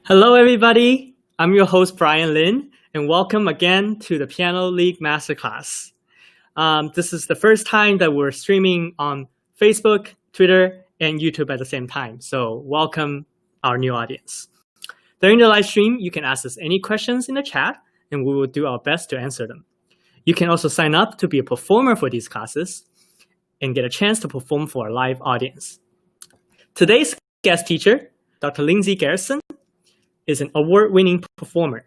Hello, everybody. I'm your host, Brian Lin, and welcome again to the Piano League Masterclass. This is the first time that we're streaming on Facebook, Twitter, and YouTube at the same time. So welcome our new audience. During the live stream, you can ask us any questions in the chat, and we will do our best to answer them. You can also sign up to be a performer for these classes and get a chance to perform for a live audience. Today's guest teacher, Dr. Lindsay Garritson, is an award-winning performer.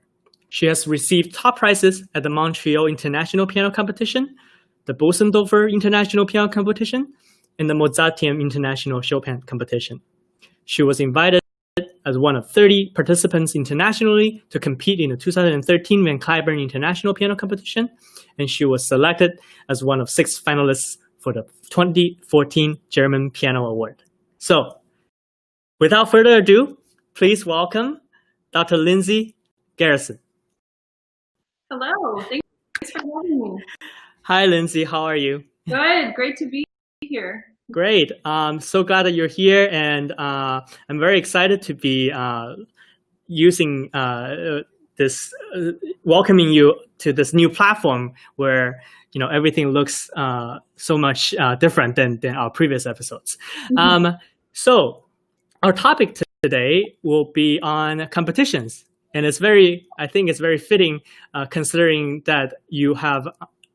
She has received top prizes at the Montreal International Piano Competition, the Bosendorfer International Piano Competition, and the Mozarteum International Chopin Competition. She was invited as one of 30 participants internationally to compete in the 2013 Van Cliburn International Piano Competition, and she was selected as one of 6 finalists for the 2014 German Piano Award. So, without further ado, please welcome Dr. Lindsay Garritson. Hello, thanks for having me. Hi, Lindsay. How are you? Good, great to be here. Great. I'm so glad that you're here, and I'm very excited to be welcoming you to this new platform where everything looks so much different than our previous episodes. Mm-hmm. So our topic today will be on competitions, and I think it's very fitting considering that you have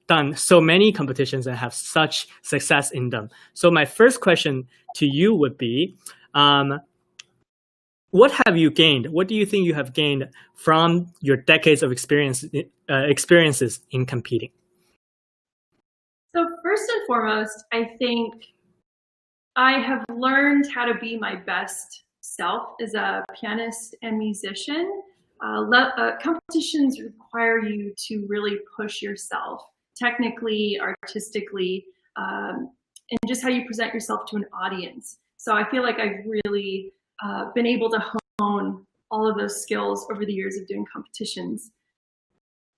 done so many competitions and have such success in them. So my first question to you would be, what have you gained? What do you think you have gained from your decades of experiences in competing? So first and foremost, I think I have learned how to be my best self as a pianist and musician. Competitions require you to really push yourself technically, artistically, and just how you present yourself to an audience. So I feel like I've really been able to hone all of those skills over the years of doing competitions.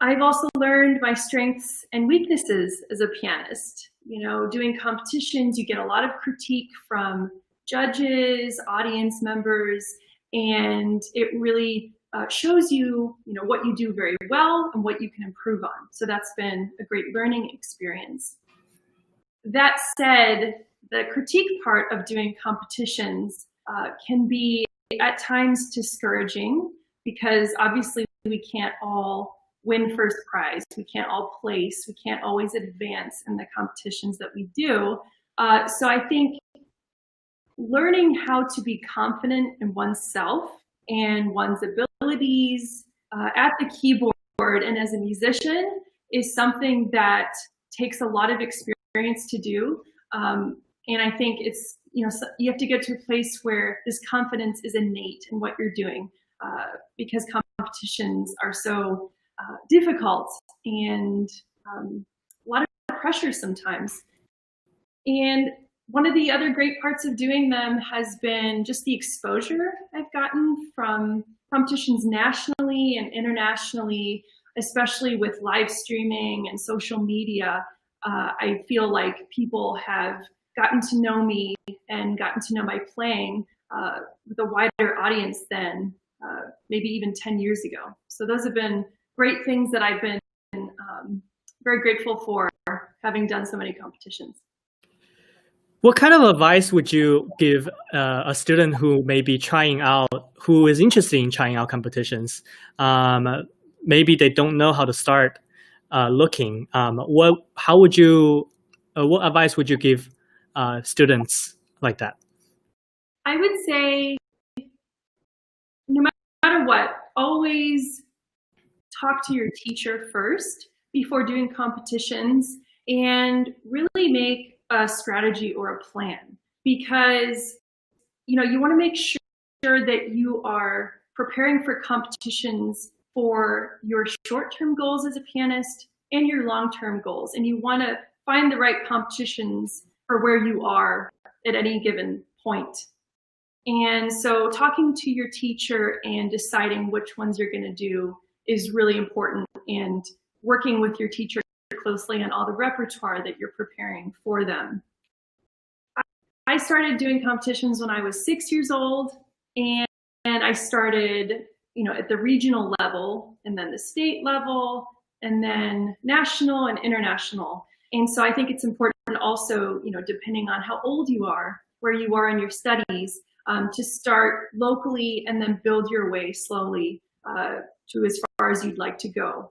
I've also learned my strengths and weaknesses as a pianist. Doing competitions, you get a lot of critique from judges, audience members, and it really shows you, what you do very well and what you can improve on. So that's been a great learning experience. That said, the critique part of doing competitions can be at times discouraging because obviously we can't all win first prize. We can't all place. We can't always advance in the competitions that we do. So I think learning how to be confident in oneself and one's abilities at the keyboard and as a musician is something that takes a lot of experience to do. And I think it's, you have to get to a place where this confidence is innate in what you're doing because competitions are so difficult and a lot of pressure sometimes. And one of the other great parts of doing them has been just the exposure I've gotten from competitions nationally and internationally, especially with live streaming and social media. I feel like people have gotten to know me and gotten to know my playing with a wider audience than maybe even 10 years ago. So those have been great things that I've been very grateful for having done so many competitions. What kind of advice would you give a student who may be who is interested in trying out competitions? Maybe they don't know how to start looking. What advice would you give students like that? I would say, no matter what, always talk to your teacher first before doing competitions and really make a strategy or a plan, because you want to make sure that you are preparing for competitions for your short-term goals as a pianist and your long-term goals, and you want to find the right competitions for where you are at any given point. And so talking to your teacher and deciding which ones you're going to do is really important, and working with your teacher closely on all the repertoire that you're preparing for them. I started doing competitions when I was 6 years old, and I started at the regional level, and then the state level, and then national and international. And so I think it's important also, depending on how old you are, where you are in your studies, to start locally and then build your way slowly to as far as you'd like to go.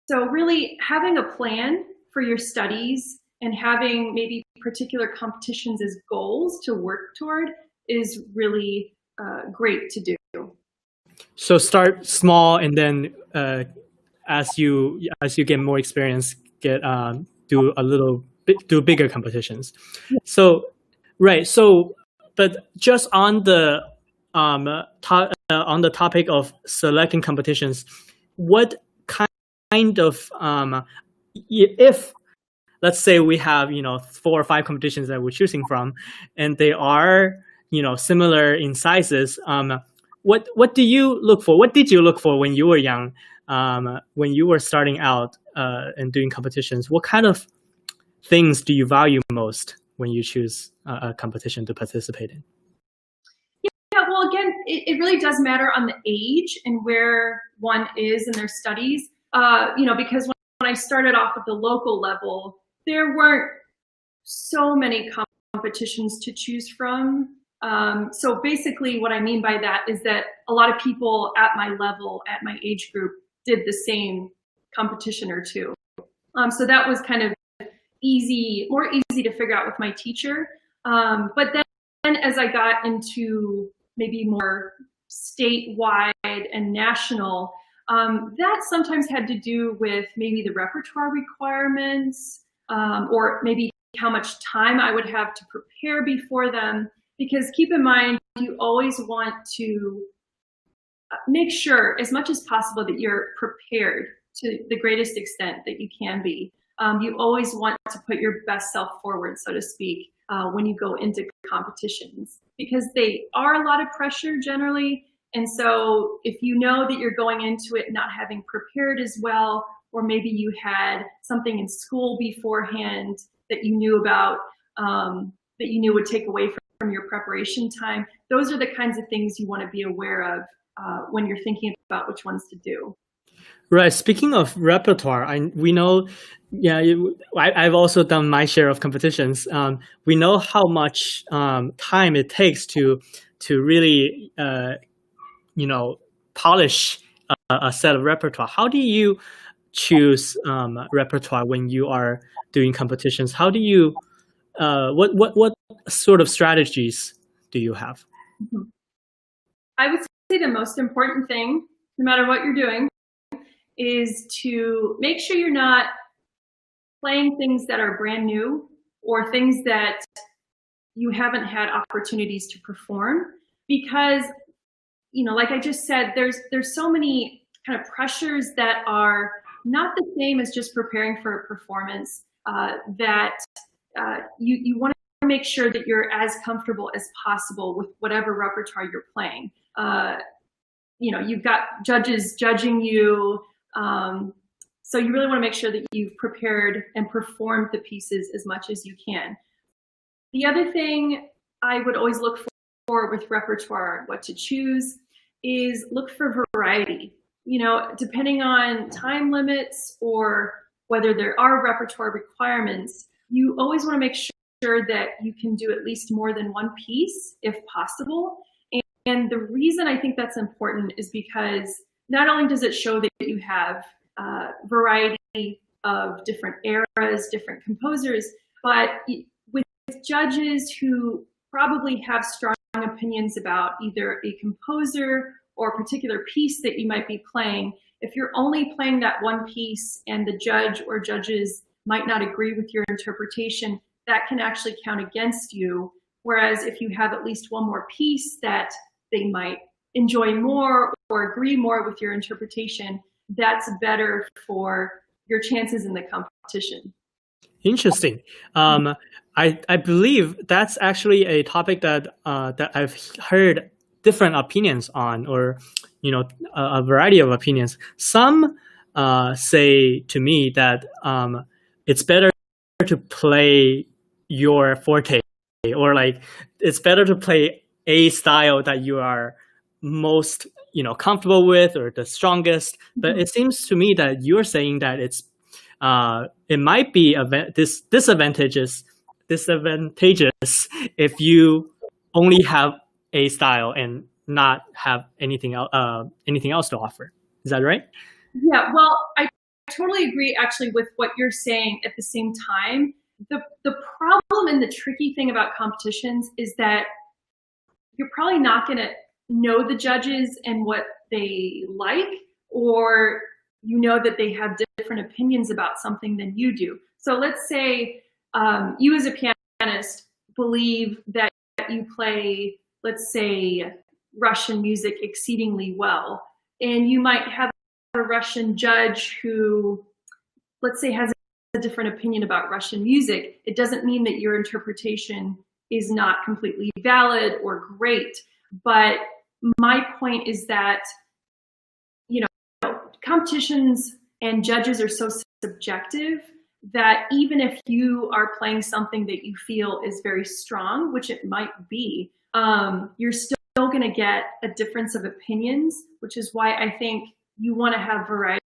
So really having a plan for your studies and having maybe particular competitions as goals to work toward is really great to do. So start small, and then as you get more experience, do bigger competitions. Yeah. So right. So but just on the topic of selecting competitions, what kind of if let's say we have 4 or 5 competitions that we're choosing from, and they are similar in sizes, what do you look for? What did you look for when you were young, when you were starting out and doing competitions? What kind of things do you value most when you choose a competition to participate in? Yeah, well, again, it really does matter on the age and where one is in their studies. Because when I started off at the local level, there weren't so many competitions to choose from. So basically what I mean by that is that a lot of people at my level, at my age group, did the same competition or two. So that was kind of more easy to figure out with my teacher. But then as I got into maybe more statewide and national, that sometimes had to do with maybe the repertoire requirements, or maybe how much time I would have to prepare before them. Because keep in mind, you always want to make sure as much as possible that you're prepared to the greatest extent that you can be. You always want to put your best self forward, so to speak, when you go into competitions, because they are a lot of pressure generally. And so if you know that you're going into it not having prepared as well, or maybe you had something in school beforehand that you knew about, that you knew would take away from your preparation time, those are the kinds of things you want to be aware of when you're thinking about which ones to do. Right. Speaking of repertoire, we know, I've also done my share of competitions. We know how much time it takes to really, polish a set of repertoire. How do you choose repertoire when you are doing competitions? How do you, what sort of strategies do you have? I would say the most important thing, no matter what you're doing, is to make sure you're not playing things that are brand new or things that you haven't had opportunities to perform, because like I just said, there's so many kind of pressures that are not the same as just preparing for a performance, that you want to make sure that you're as comfortable as possible with whatever repertoire you're playing. You've got judges judging you, so you really want to make sure that you've prepared and performed the pieces as much as you can. The other thing I would always look for with repertoire, what to choose, is look for variety. Depending on time limits or whether there are repertoire requirements, you always want to make sure that you can do at least more than one piece if possible. And the reason I think that's important is because not only does it show that you have variety of different eras, different composers, but with judges who probably have strong opinions about either a composer or a particular piece that you might be playing, if you're only playing that one piece and the judge or judges might not agree with your interpretation, that can actually count against you. Whereas if you have at least one more piece that they might enjoy more or agree more with your interpretation, that's better for your chances in the competition. Interesting. I believe that's actually a topic that I've heard different opinions on, or a variety of opinions. Some say to me that it's better to play your forte, or like it's better to play a style that you are most comfortable with or the strongest. But it seems to me that you're saying that it might be disadvantageous if you only have a style and not have anything else to offer. Is that right? Yeah, well, I totally agree actually with what you're saying. At the same time, the problem and the tricky thing about competitions is that you're probably not going to know the judges and what they like, or that they have different opinions about something than you do. So let's say you as a pianist believe that you play, let's say, Russian music exceedingly well, and you might have a Russian judge who, let's say, has a different opinion about Russian music. It doesn't mean that your interpretation is not completely valid or great. But my point is that, competitions and judges are so subjective that even if you are playing something that you feel is very strong, which it might be, you're still going to get a difference of opinions, which is why I think you want to have variety.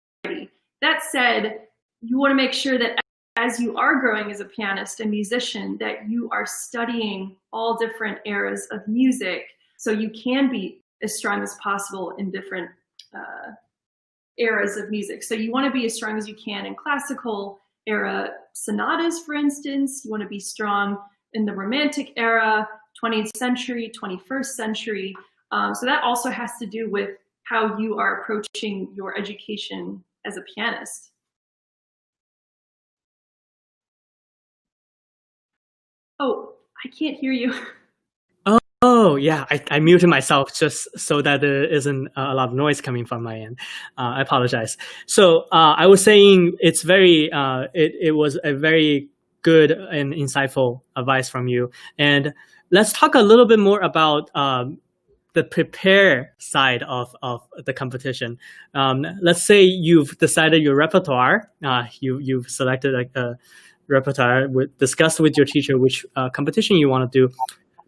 That said, you want to make sure that as you are growing as a pianist and musician, that you are studying all different eras of music so you can be as strong as possible in different eras of music. So you want to be as strong as you can in classical era sonatas, for instance. You want to be strong in the Romantic era, 20th century, 21st century. So that also has to do with how you are approaching your education as a pianist. Oh, I can't hear you. Oh, yeah, I muted myself just so that there isn't a lot of noise coming from my end. I apologize. So I was saying it's it was a very good and insightful advice from you. And let's talk a little bit more about the prepare side of the competition. Let's say you've decided your repertoire. You've selected a repertoire, discussed with your teacher which competition you want to do.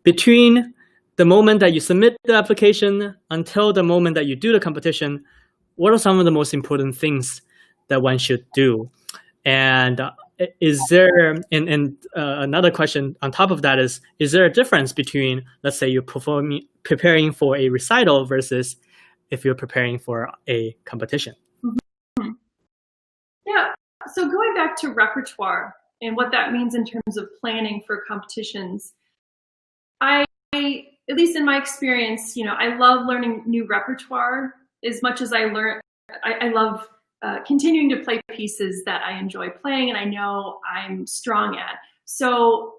Between the moment that you submit the application until the moment that you do the competition, what are some of the most important things that one should do? And is there, another question on top of that is there a difference between, let's say, you're preparing for a recital versus if you're preparing for a competition? Mm-hmm. Yeah, so going back to repertoire and what that means in terms of planning for competitions, at least in my experience, I love learning new repertoire as much as I love continuing to play pieces that I enjoy playing and I know I'm strong at. So,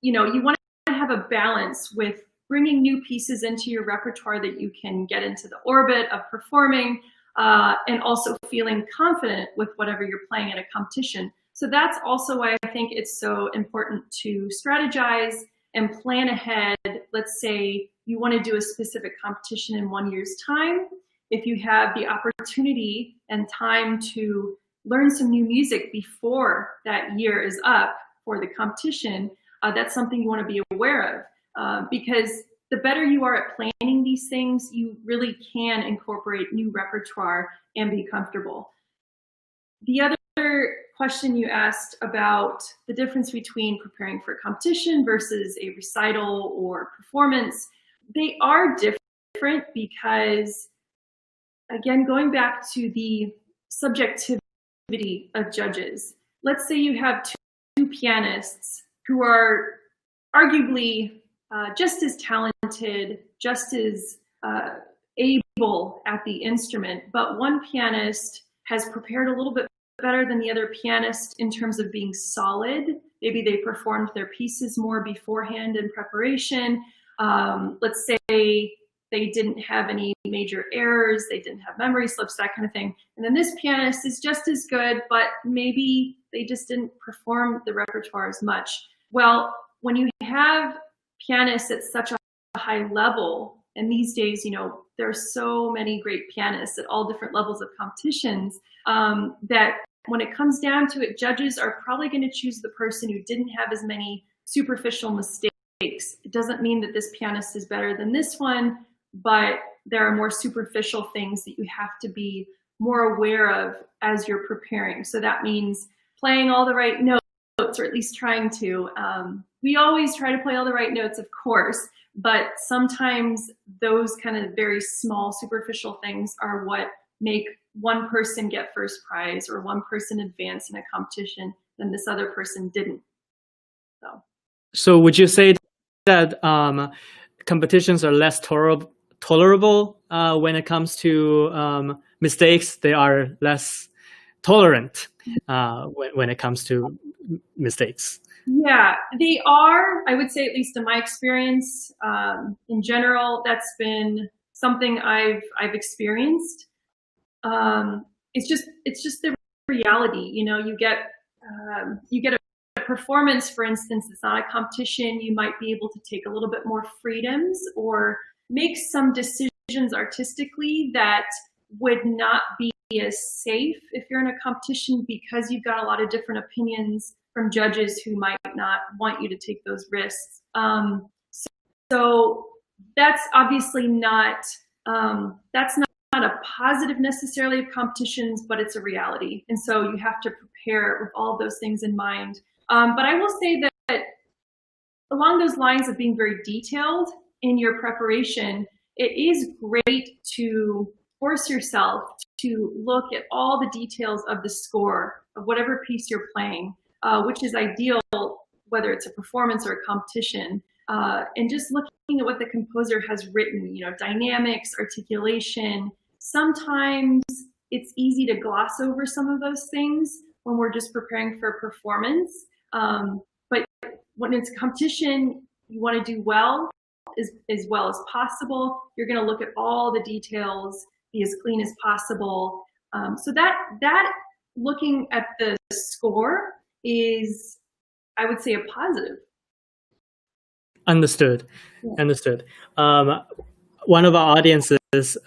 you want to have a balance with bringing new pieces into your repertoire that you can get into the orbit of performing, and also feeling confident with whatever you're playing at a competition. So that's also why I think it's so important to strategize and plan ahead. Let's say you want to do a specific competition in 1 year's time. If you have the opportunity and time to learn some new music before that year is up for the competition, that's something you want to be aware of. Because the better you are at planning these things, you really can incorporate new repertoire and be comfortable. The other question you asked about the difference between preparing for a competition versus a recital or performance, they are different because, again, going back to the subjectivity of judges, let's say you have two pianists who are arguably just as talented, just as able at the instrument, but one pianist has prepared a little bit better than the other pianist in terms of being solid. Maybe they performed their pieces more beforehand in preparation. Let's say they didn't have any major errors, they didn't have memory slips, that kind of thing. And then this pianist is just as good, but maybe they just didn't perform the repertoire as much. Well, when you have pianists at such a high level, and these days, there are so many great pianists at all different levels of competitions, that when it comes down to it, judges are probably going to choose the person who didn't have as many superficial mistakes. It doesn't mean that this pianist is better than this one, but there are more superficial things that you have to be more aware of as you're preparing. So that means playing all the right notes, or at least trying to. We always try to play all the right notes, of course, but sometimes those kind of very small superficial things are what make one person get first prize or one person advance in a competition and this other person didn't. So would you say that competitions are less tolerable when it comes to mistakes? They are less tolerant when it comes to mistakes. Yeah, they are. I would say, at least in my experience, in general, that's been something I've experienced. It's just the reality. You know, you get a performance, for instance. It's not a competition. You might be able to take a little bit more freedoms or make some decisions artistically that would not be as safe if you're in a competition, because you've got a lot of different opinions from judges who might not want you to take those risks. So that's obviously not a positive necessarily of competitions, but it's a reality. And so you have to prepare with all of those things in mind. But I will say that along those lines of being very detailed in your preparation, it is great to force yourself to look at all the details of the score of whatever piece you're playing, which is ideal whether it's a performance or a competition, and just looking at what the composer has written, you know, dynamics, articulation. Sometimes it's easy to gloss over some of those things when we're just preparing for a performance. But when it's a competition, you want to do well as well as possible. You're going to look at all the details, be as clean as possible. So that looking at the score is, I would say, a positive. Understood. Yeah. Understood. One of our audiences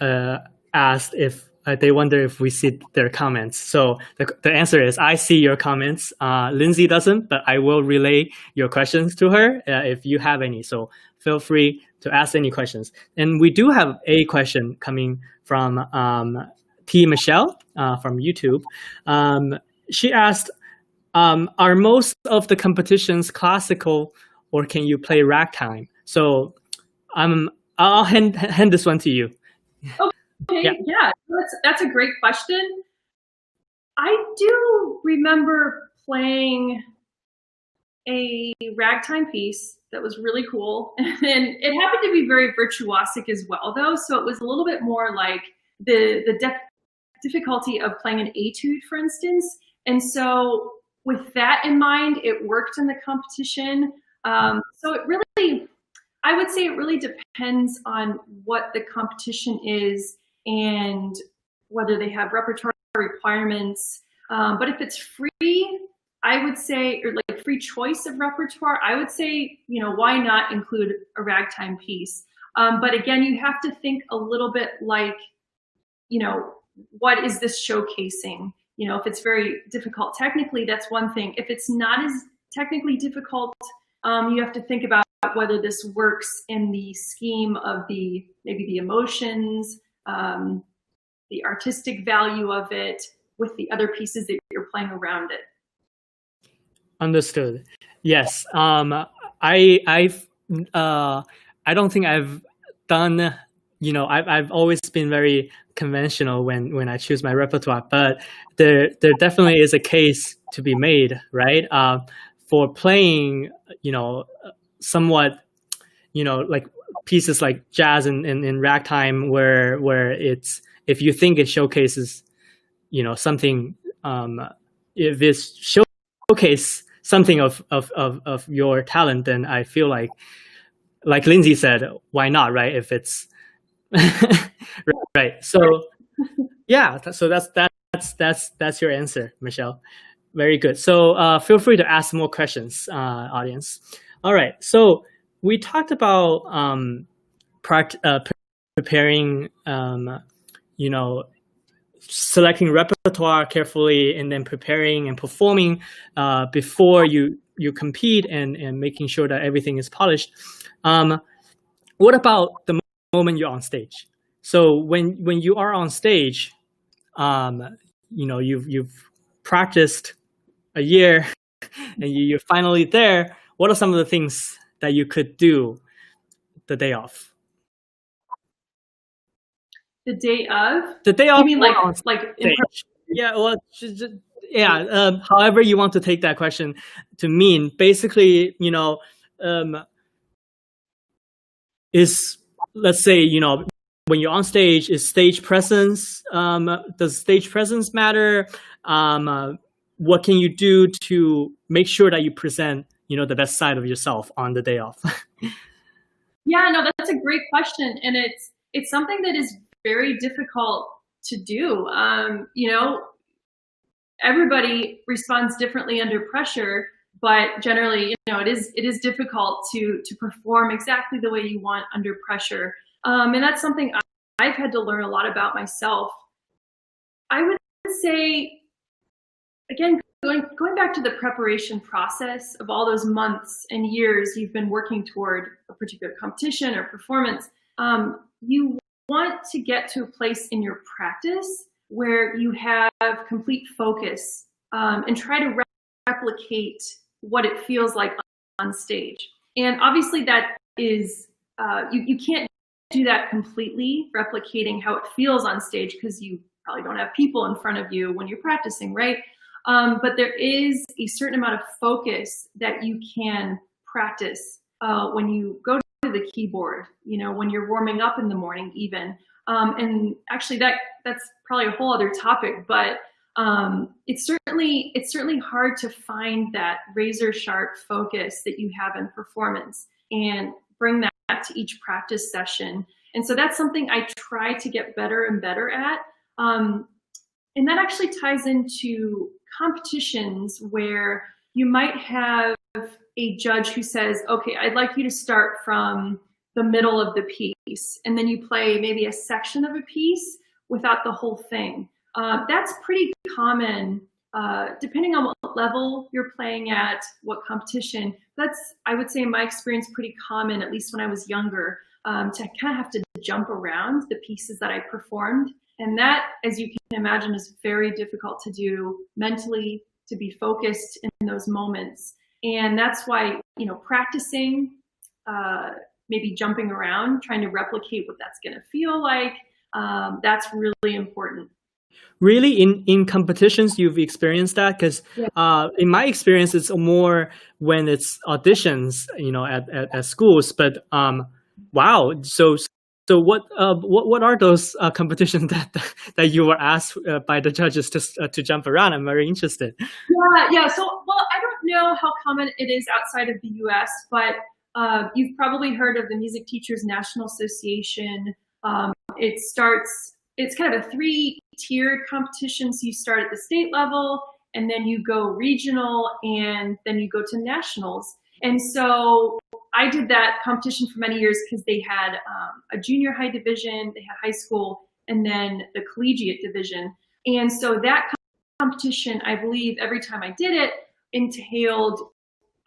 asked if they wonder if we see their comments. So the answer is, I see your comments. Lindsay doesn't, but I will relay your questions to her if you have any. So feel free to ask any questions. And we do have a question coming from T. Michelle from YouTube. She asked, are most of the competitions classical, or can you play ragtime? So I'll hand this one to you. Okay, yeah, that's a great question. I do remember playing a ragtime piece that was really cool, and it happened to be very virtuosic as well, though. So it was a little bit more like the difficulty of playing an etude, for instance. And so with that in mind, it worked in the competition. So it really, I would say it really depends on what the competition is and whether they have repertoire requirements. But if it's free, I would say, or like free choice of repertoire, I would say, you know, why not include a ragtime piece? But again, you have to think a little bit like, you know, what is this showcasing? You know, if it's very difficult technically, that's one thing. If it's not as technically difficult, you have to think about whether this works in the scheme of maybe the emotions, the artistic value of it with the other pieces that you're playing around it. Understood. Yes. I don't think I've done, you know, I've always been very conventional when I choose my repertoire, but there definitely is a case to be made, right? For playing, you know, somewhat, you know, like pieces like jazz and ragtime, where it's, if you think it showcases, you know, something, if it's showcase something of your talent, then I feel like Lindsay said, why not, right? If it's right. So yeah, so that's your answer, Michelle. Very good. So feel free to ask more questions, audience. All right. So we talked about preparing, you know, selecting repertoire carefully, and then preparing and performing before you compete, and making sure that everything is polished. What about the moment you're on stage? So when you are on stage, you've practiced a year and you're finally there. What are some of the things that you could do the day off? The day of? The day off. You mean like in yeah, well, however you want to take that question to mean, basically, is, let's say, when you're on stage, is stage presence, does stage presence matter? What can you do to make sure that you present, the best side of yourself on the day off? Yeah, no, that's a great question. And it's something that is very difficult to do. Everybody responds differently under pressure, but generally, it is difficult to perform exactly the way you want under pressure. And that's something I've had to learn a lot about myself. I would say, again, going back to the preparation process of all those months and years you've been working toward a particular competition or performance, you want to get to a place in your practice where you have complete focus and try to replicate what it feels like on stage. And obviously that is, you can't do that completely, replicating how it feels on stage, because you probably don't have people in front of you when you're practicing, right? But there is a certain amount of focus that you can practice when you go to the keyboard, when you're warming up in the morning even. And actually that's probably a whole other topic, but it's certainly hard to find that razor sharp focus that you have in performance and bring that to each practice session. And so that's something I try to get better and better at. And that actually ties into competitions where you might have a judge who says, okay, I'd like you to start from the middle of the piece, and then you play maybe a section of a piece without the whole thing. That's pretty common, depending on what level you're playing at, what competition. That's, I would say in my experience, pretty common, at least when I was younger, to kind of have to jump around the pieces that I performed. And that, as you can imagine, is very difficult to do mentally, to be focused in those moments. And that's why, practicing, maybe jumping around, trying to replicate what that's going to feel like, that's really important. Really, in competitions, you've experienced that? Because in my experience, it's more when it's auditions, at schools. But wow, so what are those competitions that you were asked by the judges to jump around? I'm very interested. Yeah. So, well, I don't know how common it is outside of the U.S., but you've probably heard of the Music Teachers National Association. It's kind of a 3-tiered competition. So you start at the state level, and then you go regional, and then you go to nationals. And so I did that competition for many years because they had a junior high division, they had high school, and then the collegiate division. And so that competition, I believe every time I did it, entailed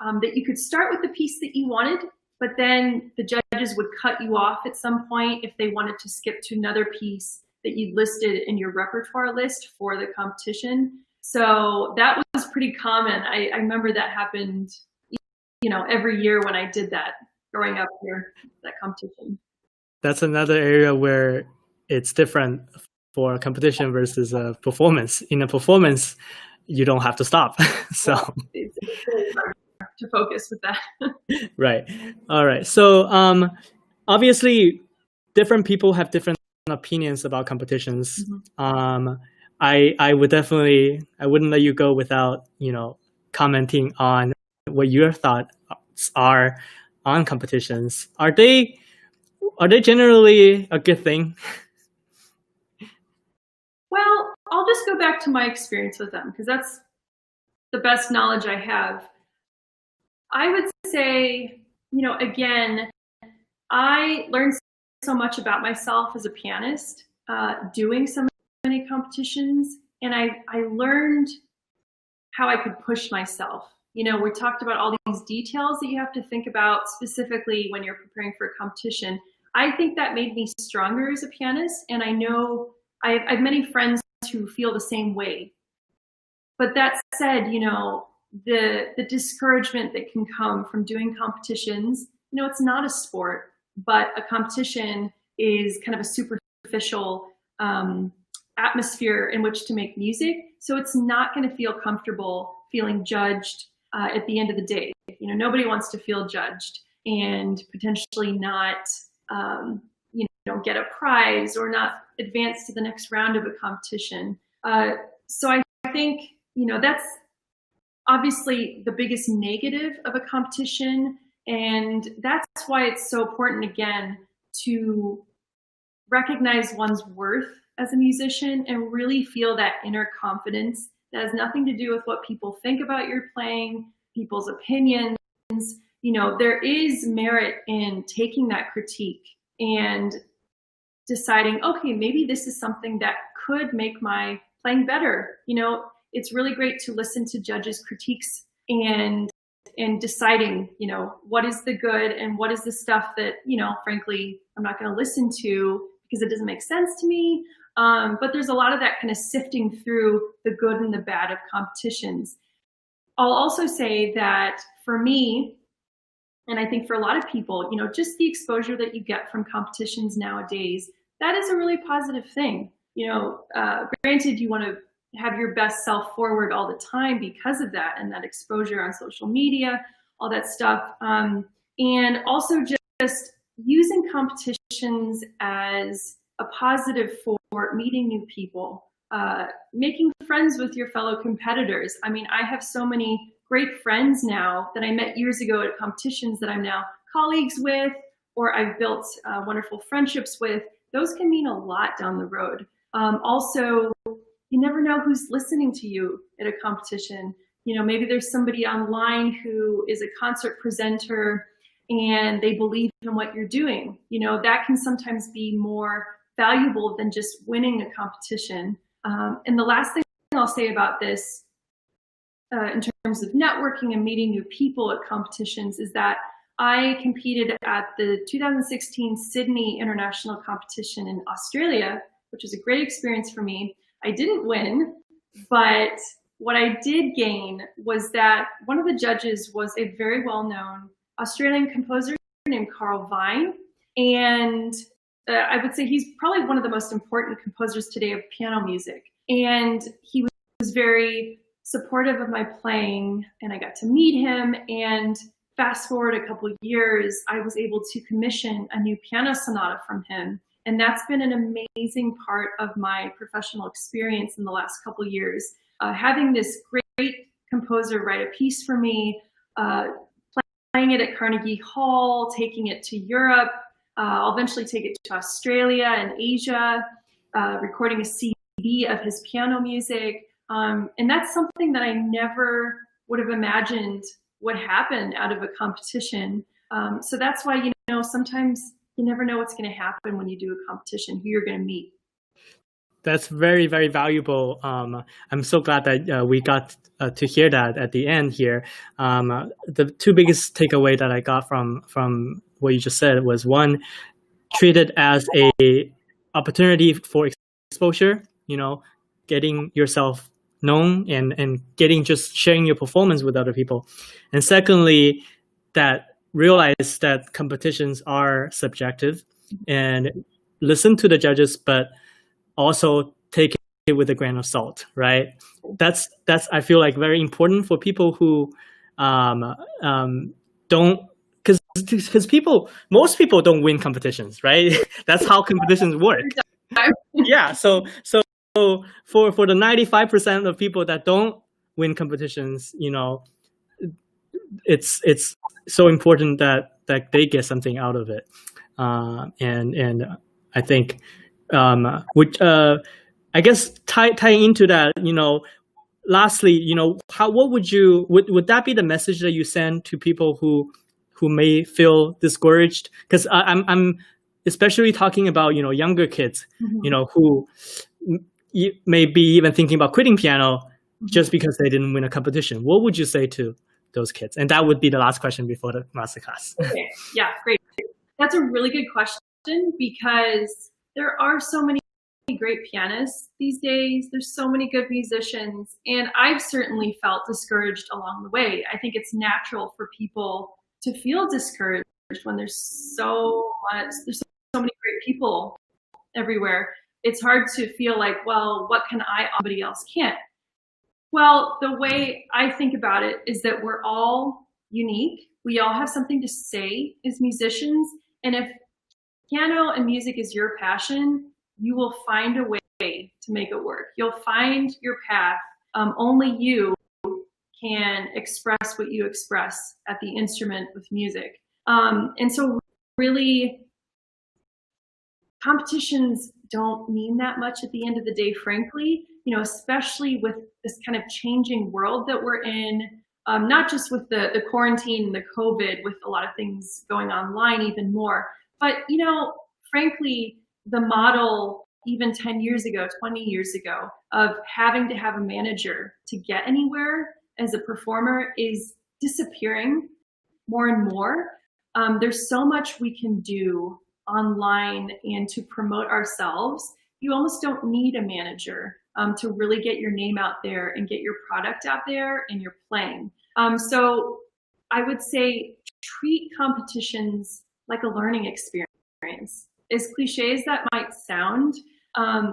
that you could start with the piece that you wanted, but then the judges would cut you off at some point if they wanted to skip to another piece that you listed in your repertoire list for the competition. So that was pretty common. I remember that happened, every year when I did that growing up here, that competition. That's another area where it's different for a competition versus a performance. In a performance, you don't have to stop. So it's really hard to focus with that. Right. All right. So obviously, different people have different opinions about competitions. Mm-hmm. I wouldn't let you go without commenting on what your thoughts are on competitions. Are they generally a good thing? Well, I'll just go back to my experience with them because that's the best knowledge I have. I would say, again, I learned so much about myself as a pianist doing so many competitions, and I learned how I could push myself. We talked about all these details that you have to think about specifically when you're preparing for a competition. I think that made me stronger as a pianist, and I know I have many friends who feel the same way. But that said, you know, the discouragement that can come from doing competitions, you know, it's not a sport, but a competition is kind of a superficial atmosphere in which to make music. So it's not going to feel comfortable feeling judged at the end of the day. You know, nobody wants to feel judged and potentially not, you know, get a prize or not advance to the next round of a competition. So I think, you know, that's obviously the biggest negative of a competition. And that's why it's so important, again, to recognize one's worth as a musician and really feel that inner confidence that has nothing to do with what people think about your playing, people's opinions. You know, there is merit in taking that critique and deciding, okay, maybe this is something that could make my playing better. You know, it's really great to listen to judges' critiques and deciding, you know, what is the good and what is the stuff that, you know, frankly, I'm not going to listen to because it doesn't make sense to me. But there's a lot of that kind of sifting through the good and the bad of competitions. I'll also say that for me, and I think for a lot of people, you know, just the exposure that you get from competitions nowadays, that is a really positive thing. You know, granted, you want to have your best self forward all the time because of that and that exposure on social media, all that stuff. And also just using competitions as a positive for meeting new people, making friends with your fellow competitors. I mean, I have so many great friends now that I met years ago at competitions that I'm now colleagues with, or I've built wonderful friendships with. Those can mean a lot down the road. Also, you never know who's listening to you at a competition. You know, maybe there's somebody online who is a concert presenter and they believe in what you're doing. You know, that can sometimes be more valuable than just winning a competition. And the last thing I'll say about this, in terms of networking and meeting new people at competitions, is that I competed at the 2016 Sydney International Competition in Australia, which was a great experience for me. I didn't win, but what I did gain was that one of the judges was a very well-known Australian composer named Carl Vine. And I would say he's probably one of the most important composers today of piano music. And he was very supportive of my playing, and I got to meet him. And fast forward a couple of years, I was able to commission a new piano sonata from him. And that's been an amazing part of my professional experience in the last couple of years. Having this great composer write a piece for me, playing it at Carnegie Hall, taking it to Europe. I'll eventually take it to Australia and Asia, recording a CD of his piano music. And that's something that I never would have imagined would happen out of a competition. So that's why, you know, sometimes you never know what's going to happen when you do a competition, who you're going to meet. That's very, very valuable. I'm so glad that we got to hear that at the end here. The two biggest takeaway that I got from what you just said was, one, treat it as a opportunity for exposure, you know, getting yourself known and just sharing your performance with other people. And secondly, that realize that competitions are subjective and listen to the judges, but also take it with a grain of salt, right? That's I feel like very important for people who don't, because most people don't win competitions, right? That's how competitions work. Yeah, so for the 95% of people that don't win competitions, you know, it's so important that they get something out of it, and I think which I guess tying into that, you know, lastly, you know, what would that be the message that you send to people who may feel discouraged? Because I'm especially talking about, you know, younger kids, you know, who may be even thinking about quitting piano just because they didn't win a competition. What would you say to those kids? And that would be the last question before the masterclass. Okay. Yeah, great. That's a really good question. because there are so many great pianists these days. There's so many good musicians, and I've certainly felt discouraged along the way. I think it's natural for people to feel discouraged when there's so many great people everywhere. It's hard to feel like, well, what can I, somebody else can't? Well, the way I think about it is that we're all unique. We all have something to say as musicians. And if piano and music is your passion, you will find a way to make it work. You'll find your path. Only you can express what you express at the instrument with music. And so really, competitions don't mean that much at the end of the day, frankly, especially with this kind of changing world that we're in, not just with the quarantine and the COVID, with a lot of things going online even more. But, frankly, the model even 10 years ago, 20 years ago, of having to have a manager to get anywhere as a performer is disappearing more and more. There's so much we can do online and to promote ourselves. You almost don't need a manager to really get your name out there and get your product out there and your playing. So I would say treat competitions like a learning experience. As cliche as that might sound,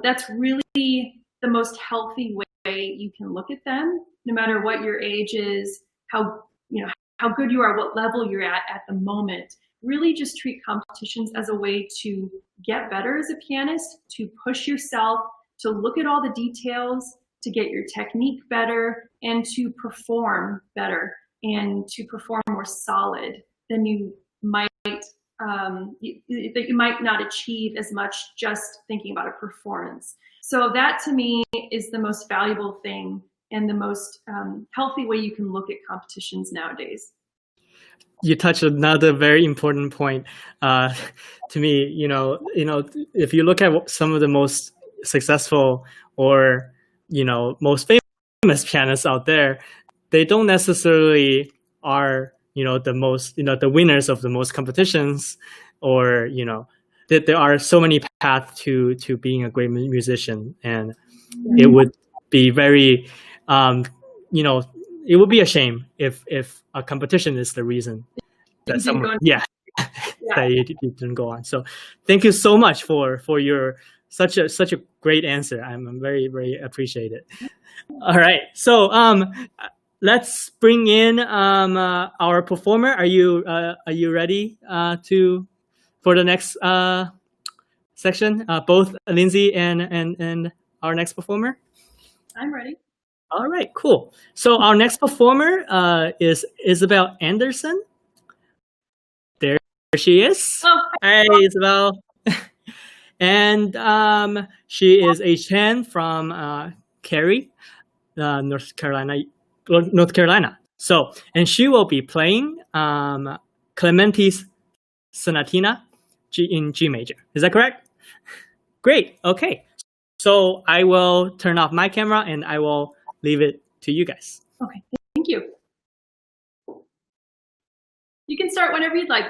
that's really the most healthy way you can look at them, no matter what your age is, how good you are, what level you're at the moment. Really just treat competitions as a way to get better as a pianist, to push yourself, to look at all the details, to get your technique better, and to perform better and to perform more solid than you might that you might not achieve as much just thinking about a performance. So that to me is the most valuable thing and the most healthy way you can look at competitions nowadays. You touched another very important point to me. If you look at some of the most successful or most famous pianists out there, they don't necessarily are the most the winners of the most competitions, or that there are so many paths to being a great musician, and it would be very it would be a shame if a competition is the reason that someone that you didn't go on. So thank you so much for your such a great answer. I'm very, very appreciated. All right, so let's bring in our performer. Are you ready for the next section? Both Lindsay and our next performer. I'm ready. All right, cool. So our next performer is Isabel Anderson. There she is. Oh, hi, Isabel. And she is a Chen from Cary, North Carolina. So, and she will be playing Clementi's Sonatina in G major. Is that correct? Great. Okay. So I will turn off my camera and I will leave it to you guys. Okay. Thank you. You can start whenever you'd like.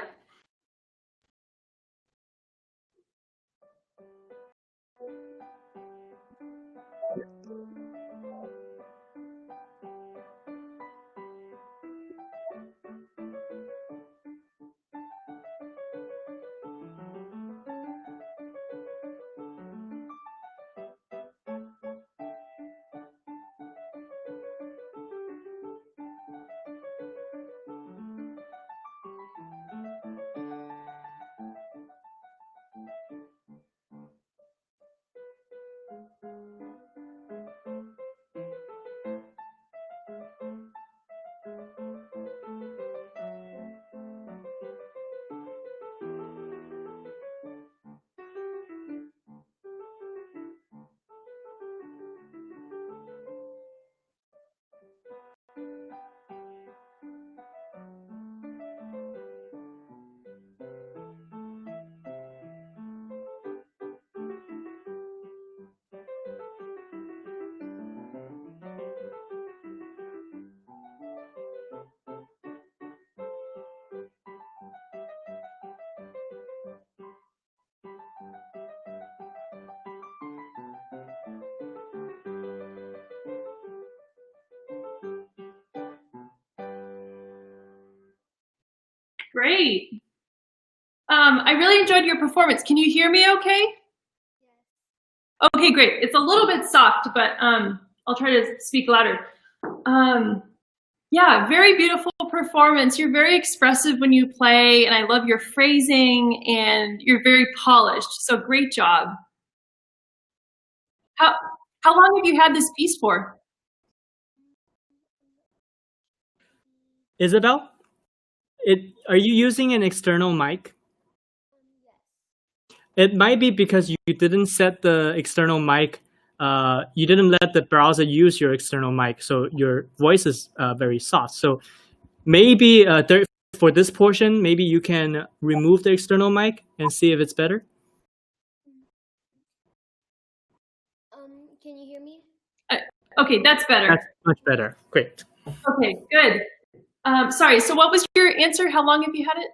Great. I really enjoyed your performance. Can you hear me okay? Okay, great. It's a little bit soft, but I'll try to speak louder. Yeah, very beautiful performance. You're very expressive when you play, and I love your phrasing, and you're very polished. So great job. How long have you had this piece for? Isabel, are you using an external mic? It might be because you didn't set the external mic. You didn't let the browser use your external mic, so your voice is very soft. So maybe for this portion, maybe you can remove the external mic and see if it's better. Can you hear me? Okay, that's better. That's much better. Great. Okay, good. Sorry, so what was your answer? How long have you had it?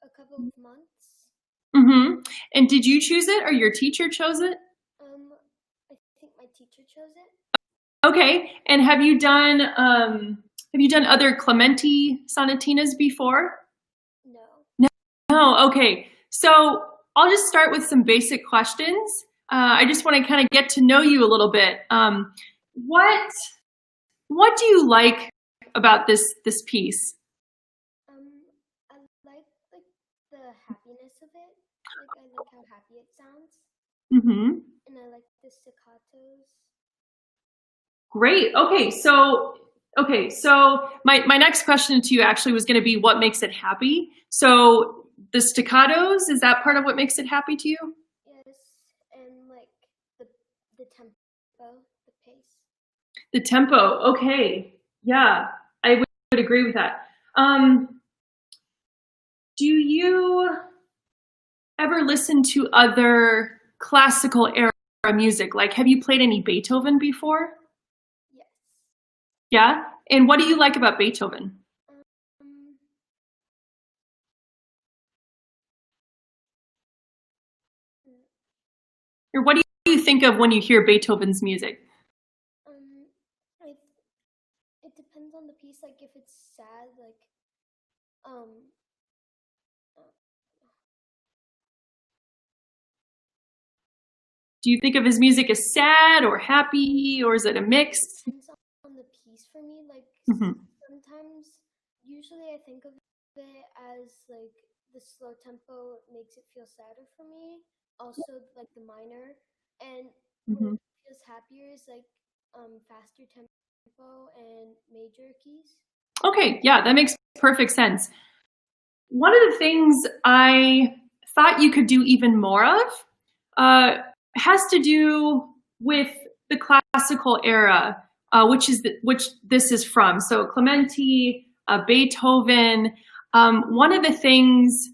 A couple of months. Mm-hmm. And did you choose it or your teacher chose it? I think my teacher chose it. Okay, and have you done other Clementi sonatinas before? No. No, okay. So I'll just start with some basic questions. I just want to kind of get to know you a little bit. What do you like about this piece? I like the happiness of it. I like how happy it sounds. Mm-hmm. And I like the staccatos. Great. Okay, so my next question to you actually was going to be what makes it happy. So the staccatos, is that part of what makes it happy to you? Yes, and like the tempo, the pace. The tempo. Okay. Yeah, I would agree with that. Do you ever listen to other classical era music? Like, have you played any Beethoven before? Yes. Yeah? And what do you like about Beethoven? Or what do you think of when you hear Beethoven's music? It depends on the piece. Like, if it's sad, like, Do you think of his music as sad or happy, or is it a mix? It depends on the piece for me. Like, sometimes, usually I think of it as, like, the slow tempo makes it feel sadder for me. Also, like, the minor. And what feels happier is, like, faster tempo and major keys. Okay, yeah, that makes perfect sense. One of the things I thought you could do even more of has to do with the classical era, which this is from. So Clementi, Beethoven. One of the things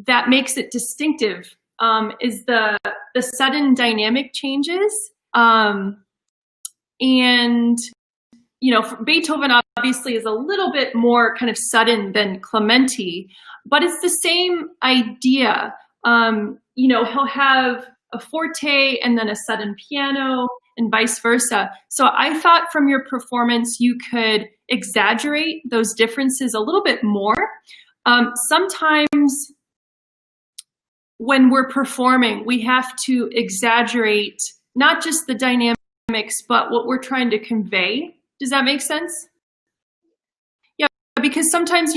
that makes it distinctive is the sudden dynamic changes. And Beethoven obviously is a little bit more kind of sudden than Clementi, but it's the same idea. He'll have a forte and then a sudden piano and vice versa. So I thought from your performance, you could exaggerate those differences a little bit more. Sometimes when we're performing, we have to exaggerate not just the dynamics, but what we're trying to convey. Does that make sense? Yeah, because sometimes,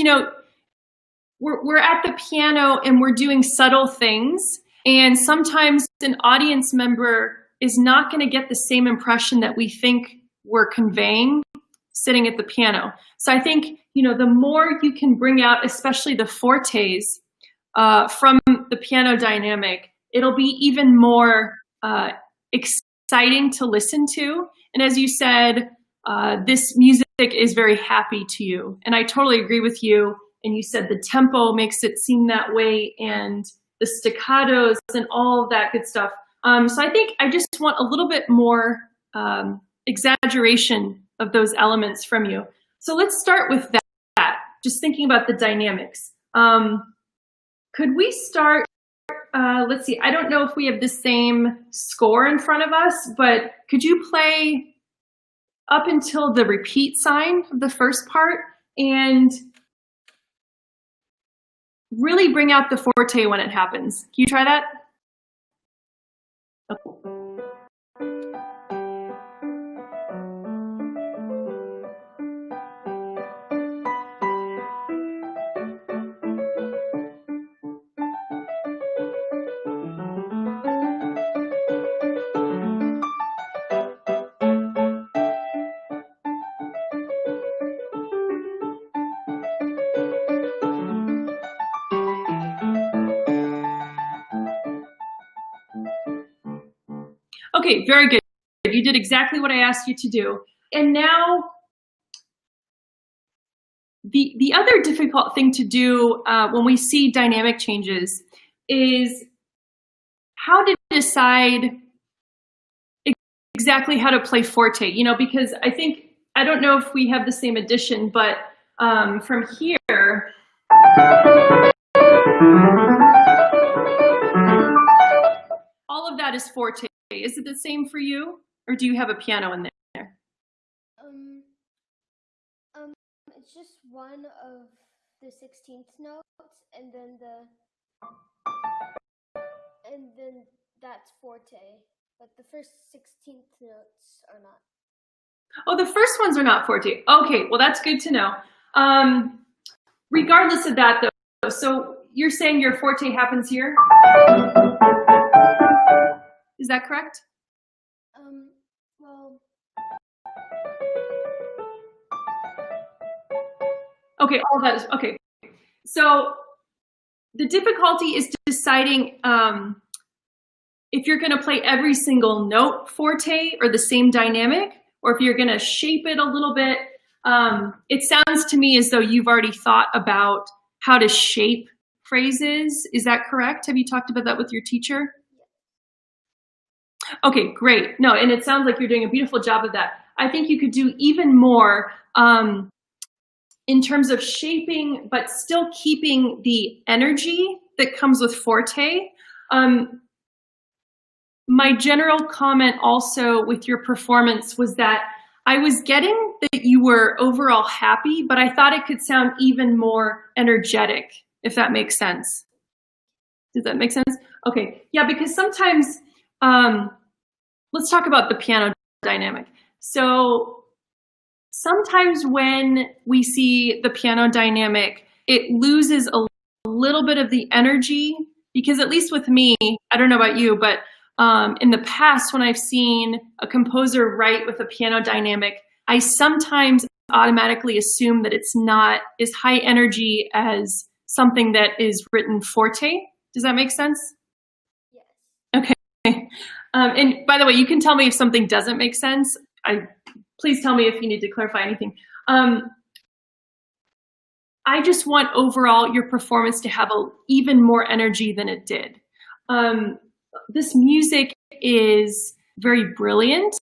we're at the piano and we're doing subtle things, and sometimes an audience member is not going to get the same impression that we think we're conveying sitting at the piano. So I think, the more you can bring out, especially the fortes from the piano dynamic, it'll be even more exciting to listen to. And as you said, this music is very happy to you. And I totally agree with you. And you said the tempo makes it seem that way, and the staccatos and all of that good stuff. So I think I just want a little bit more exaggeration of those elements from you. So let's start with that, just thinking about the dynamics. Could we start, let's see, I don't know if we have the same score in front of us, but could you play up until the repeat sign of the first part? And really bring out the forte when it happens. Can you try that? Okay, very good. You did exactly what I asked you to do. And now, the other difficult thing to do when we see dynamic changes is how to decide exactly how to play forte, you know, because I don't know if we have the same addition, but from here, all of that is forte. Is it the same for you, or do you have a piano in there? It's just one of the 16th notes, and then that's forte. But the first 16th notes are not. Oh, the first ones are not forte. Okay, well that's good to know. Regardless of that, though, so you're saying your forte happens here? Is that correct? Well. Okay, all that is, okay. So the difficulty is deciding if you're gonna play every single note forte or the same dynamic, or if you're gonna shape it a little bit. It sounds to me as though you've already thought about how to shape phrases. Is that correct? Have you talked about that with your teacher? Okay, great. No, and it sounds like you're doing a beautiful job of that. I think you could do even more in terms of shaping, but still keeping the energy that comes with forte. My general comment also with your performance was that I was getting that you were overall happy, but I thought it could sound even more energetic, if that makes sense. Does that make sense? Okay, yeah, because sometimes, let's talk about the piano dynamic. So sometimes when we see the piano dynamic, it loses a little bit of the energy, because at least with me, I don't know about you, but in the past, when I've seen a composer write with a piano dynamic, I sometimes automatically assume that it's not as high energy as something that is written forte. Does that make sense? Yes. Okay. And by the way, you can tell me if something doesn't make sense. Please tell me if you need to clarify anything. I just want overall your performance to have even more energy than it did. This music is very brilliant.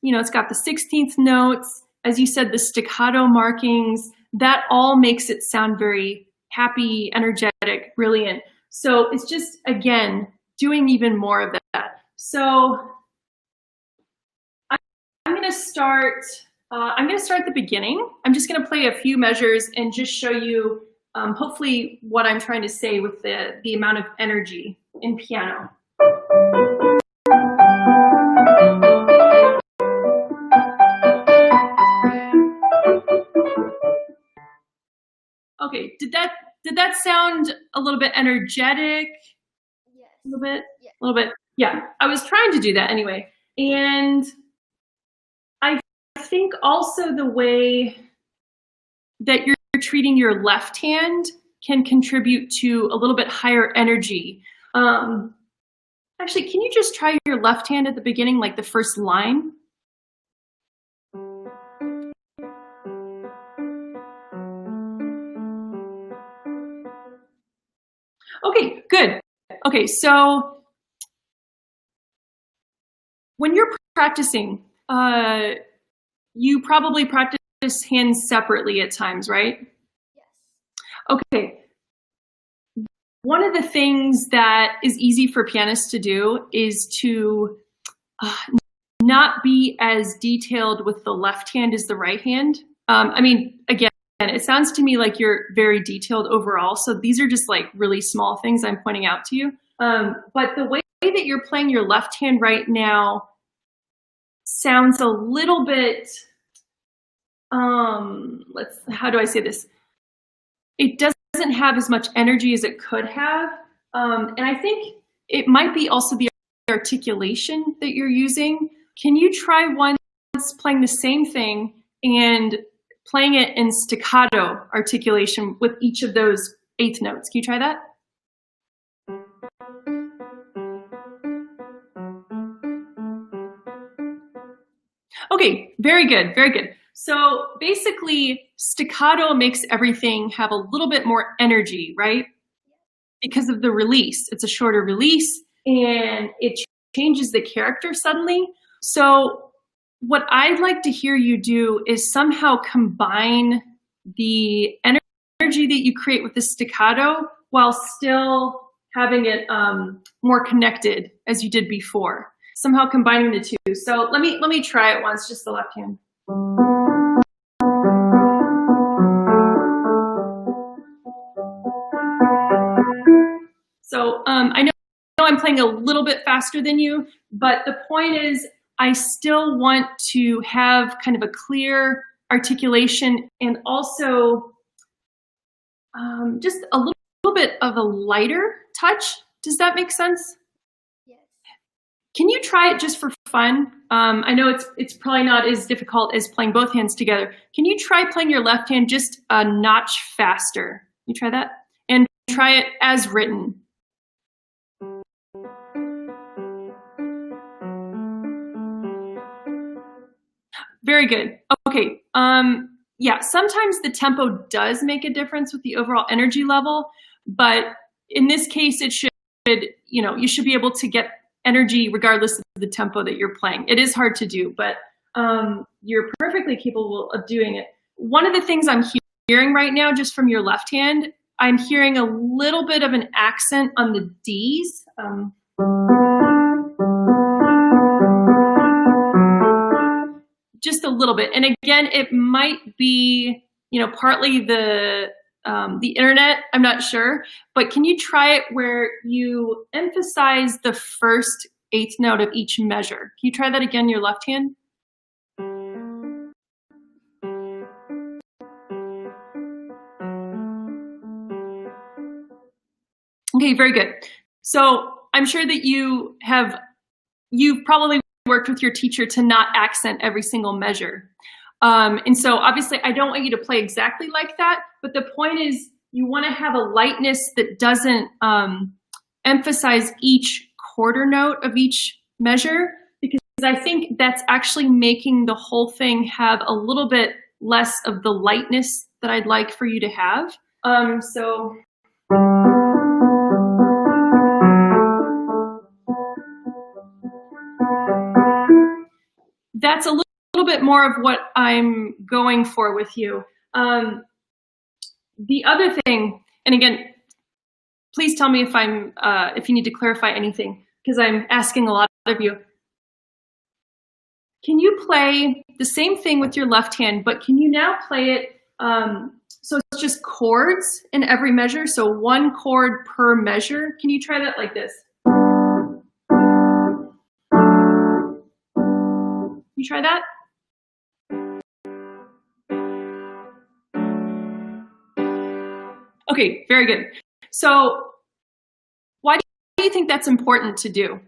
You know, it's got the 16th notes, as you said, the staccato markings, that all makes it sound very happy, energetic, brilliant. So it's just, again, doing even more of that. So I'm going to start at the beginning. I'm just going to play a few measures and just show you, hopefully, what I'm trying to say with the amount of energy in piano. Okay, did that sound a little bit energetic? Yes. A little bit? Yes. A little bit. Yeah, I was trying to do that anyway. And I think also the way that you're treating your left hand can contribute to a little bit higher energy. Actually, can you just try your left hand at the beginning, like the first line? Okay, good. Okay, so when you're practicing, you probably practice hands separately at times, right? Yes. Okay. One of the things that is easy for pianists to do is to not be as detailed with the left hand as the right hand. I mean, again, it sounds to me like you're very detailed overall. So these are just like really small things I'm pointing out to you. But the way that you're playing your left hand right now sounds a little bit, how do I say this? It doesn't have as much energy as it could have. And I think it might be also the articulation that you're using. Can you try once playing the same thing and playing it in staccato articulation with each of those eighth notes? Can you try that? Okay, very good, very good. So basically, staccato makes everything have a little bit more energy, right? Because of the release. It's a shorter release, and it changes the character suddenly. So what I'd like to hear you do is somehow combine the energy that you create with the staccato while still having it more connected as you did before. Somehow combining the two. So let me try it once, just the left hand. So I know I'm playing a little bit faster than you, but the point is I still want to have kind of a clear articulation and also just a little bit of a lighter touch. Does that make sense? Yes. Can you try it just for fun? I know it's probably not as difficult as playing both hands together. Can you try playing your left hand just a notch faster? You try that? And try it as written. Very good. Okay. Yeah, sometimes the tempo does make a difference with the overall energy level, but in this case, it should, you should be able to get energy regardless of the tempo that you're playing. It is hard to do, but you're perfectly capable of doing it. One of the things I'm hearing right now, just from your left hand, I'm hearing a little bit of an accent on the Ds. Just a little bit. And again, it might be, partly the internet, I'm not sure, but can you try it where you emphasize the first eighth note of each measure? Can you try that again, your left hand? Okay, very good. So I'm sure that you've probably worked with your teacher to not accent every single measure. And so obviously I don't want you to play exactly like that, but the point is you want to have a lightness that doesn't emphasize each quarter note of each measure, because I think that's actually making the whole thing have a little bit less of the lightness that I'd like for you to have. So that's a little bit more of what I'm going for with you. The other thing, and again, please tell me if you need to clarify anything, because I'm asking a lot of you. Can you play the same thing with your left hand, but can you now play it so it's just chords in every measure? So one chord per measure. Can you try that like this? You try that? Okay, very good. So why do you think that's important to do?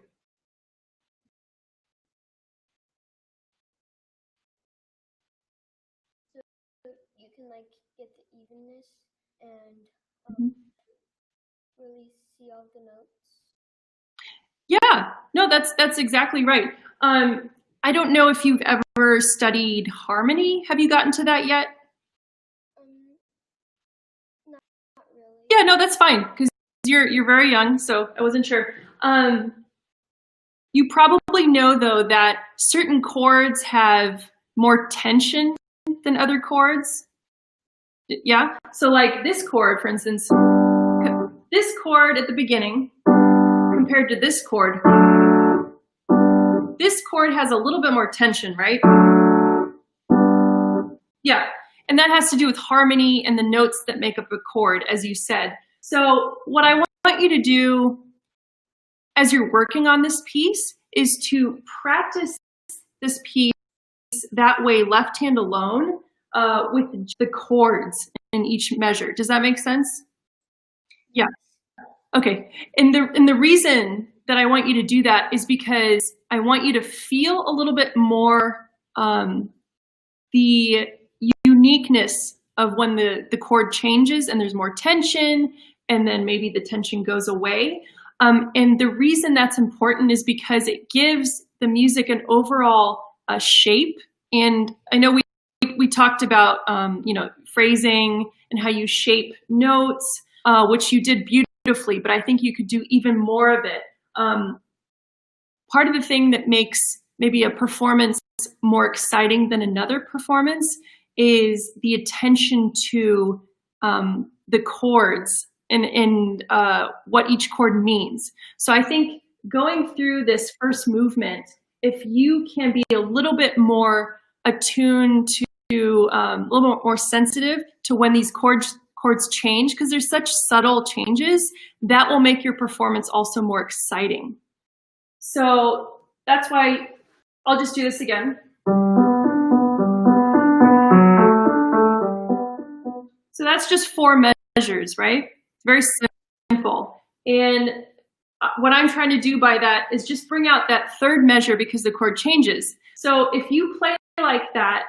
So you can get the evenness and really see all the notes. Yeah, no, that's exactly right. I don't know if you've ever studied harmony. Have you gotten to that yet? Not really. Yeah, no, that's fine, because you're very young, so I wasn't sure. You probably know, though, that certain chords have more tension than other chords. Yeah? So like this chord, for instance, this chord at the beginning compared to this chord has a little bit more tension, right? Yeah. And that has to do with harmony and the notes that make up a chord, as you said. So what I want you to do as you're working on this piece is to practice this piece that way, left hand alone, with the chords in each measure. Does that make sense? Yeah. Okay. And the reason that I want you to do that is because I want you to feel a little bit more the uniqueness of when the chord changes and there's more tension, and then maybe the tension goes away. And the reason that's important is because it gives the music an overall shape. And I know we talked about phrasing and how you shape notes, which you did beautifully, but I think you could do even more of it. Part of the thing that makes maybe a performance more exciting than another performance is the attention to the chords and what each chord means. So I think going through this first movement, if you can be a little bit more attuned to, a little bit more sensitive to when these chords change, because there's such subtle changes, that will make your performance also more exciting. So that's why I'll just do this again. So that's just 4 measures, right? Very simple. And what I'm trying to do by that is just bring out that 3rd measure because the chord changes. So if you play like that,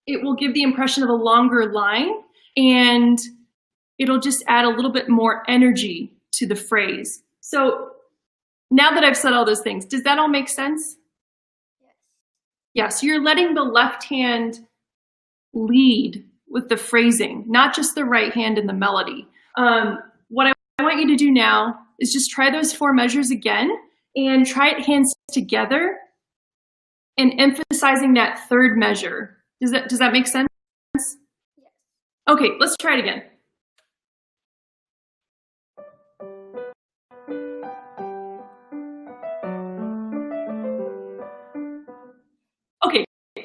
it will give the impression of a longer line, and it'll just add a little bit more energy to the phrase. So now that I've said all those things, does that all make sense? Yes. Yeah, so you're letting the left hand lead with the phrasing, not just the right hand and the melody. What I want you to do now is just try those 4 measures again and try it hands together and emphasizing that 3rd measure. Does that make sense? Yes. Okay, let's try it again. Okay,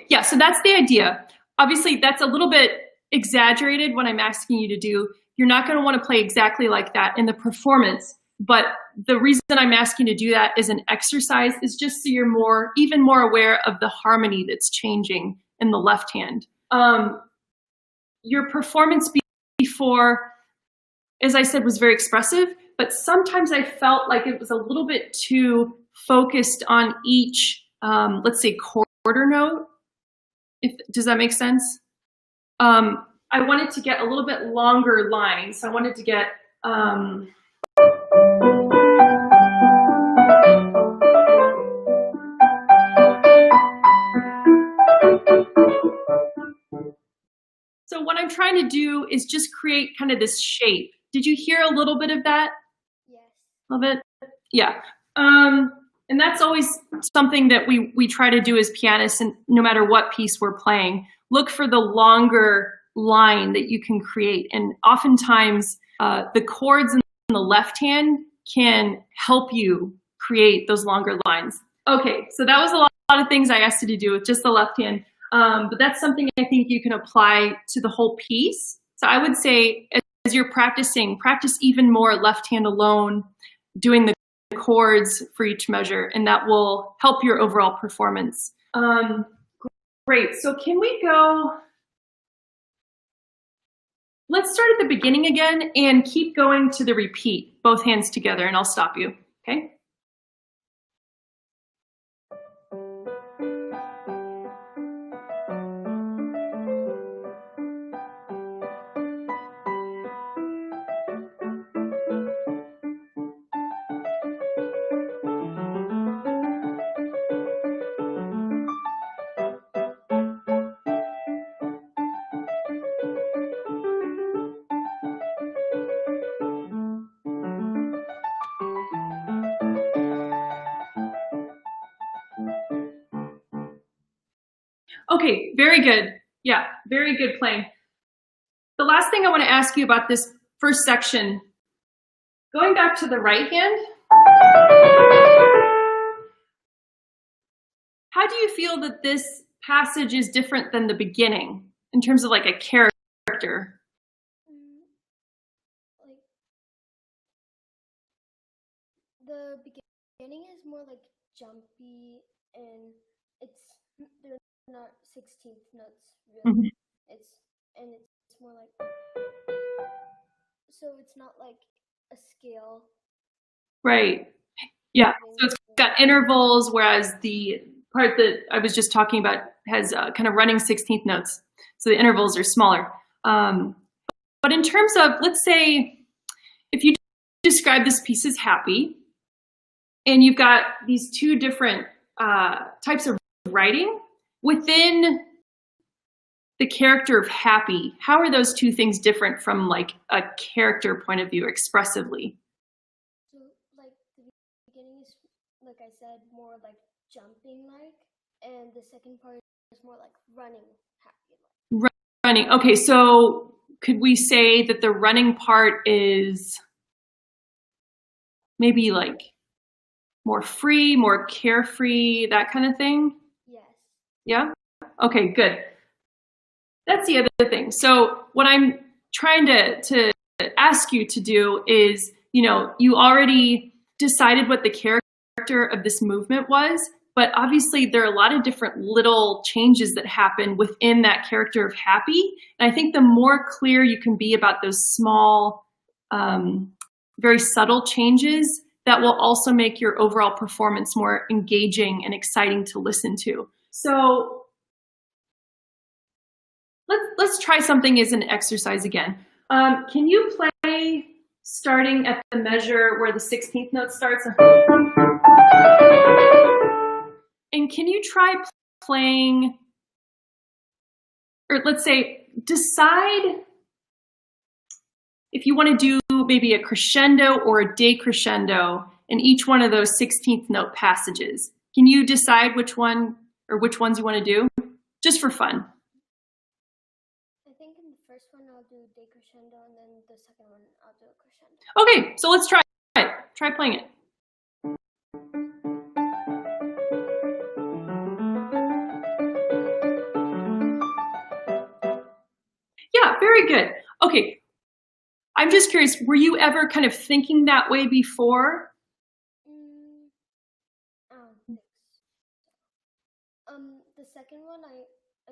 yeah, so that's the idea. Obviously, that's a little bit exaggerated what I'm asking you to do. You're not going to want to play exactly like that in the performance, but the reason I'm asking you to do that as an exercise is just so you're even more aware of the harmony that's changing in the left hand. Your performance before, as I said, was very expressive, but sometimes I felt like it was a little bit too focused on each, let's say, quarter note. Does that make sense? I wanted to get a little bit longer lines. So I wanted to get, so what I'm trying to do is just create kind of this shape. Did you hear a little bit of that? Yes. A little bit? Yeah. And that's always something that we try to do as pianists, and no matter what piece we're playing, look for the longer line that you can create. And oftentimes the chords in the left hand can help you create those longer lines. Okay, so that was a lot of things I asked you to do with just the left hand, but that's something I think you can apply to the whole piece. So I would say as you're practicing, practice even more left hand alone, doing the chords for each measure, and that will help your overall performance. Great, so can we go, let's start at the beginning again and keep going to the repeat, both hands together, and I'll stop you, okay? Okay, very good. Yeah, very good playing. The last thing I want to ask you about this first section, going back to the right hand, how do you feel that this passage is different than the beginning in terms of like a character? Like the beginning is more like jumpy, and they're not 16th notes really. It's more like, so it's not like a scale. Right. Yeah. So it's got intervals, whereas the part that I was just talking about has kind of running 16th notes. So the intervals are smaller. But in terms of, let's say, if you describe this piece as happy, and you've got these two different types of writing within the character of happy, how are those two things different from like a character point of view expressively? So like the beginning is, like I said, more like jumping like, and the second part is more like running happy like. Running. Okay, so could we say that the running part is maybe like more free, more carefree, that kind of thing? Yes. Yeah? Okay, good. That's the other thing. So what I'm trying to ask you to do is, you already decided what the character of this movement was, but obviously there are a lot of different little changes that happen within that character of happy. And I think the more clear you can be about those small, very subtle changes, that will also make your overall performance more engaging and exciting to listen to. So let's try something as an exercise again. Can you play starting at the measure where the 16th note starts? And can you try playing, or let's say, decide if you want to do maybe a crescendo or a decrescendo in each one of those 16th note passages. Can you decide which one or which ones you want to do? Just for fun. I think in the first one I'll do decrescendo, and then the second one I'll do a crescendo. Okay, so let's try it. Try playing it. Yeah, very good. Okay. I'm just curious, were you ever kind of thinking that way before? I don't think so. The second one I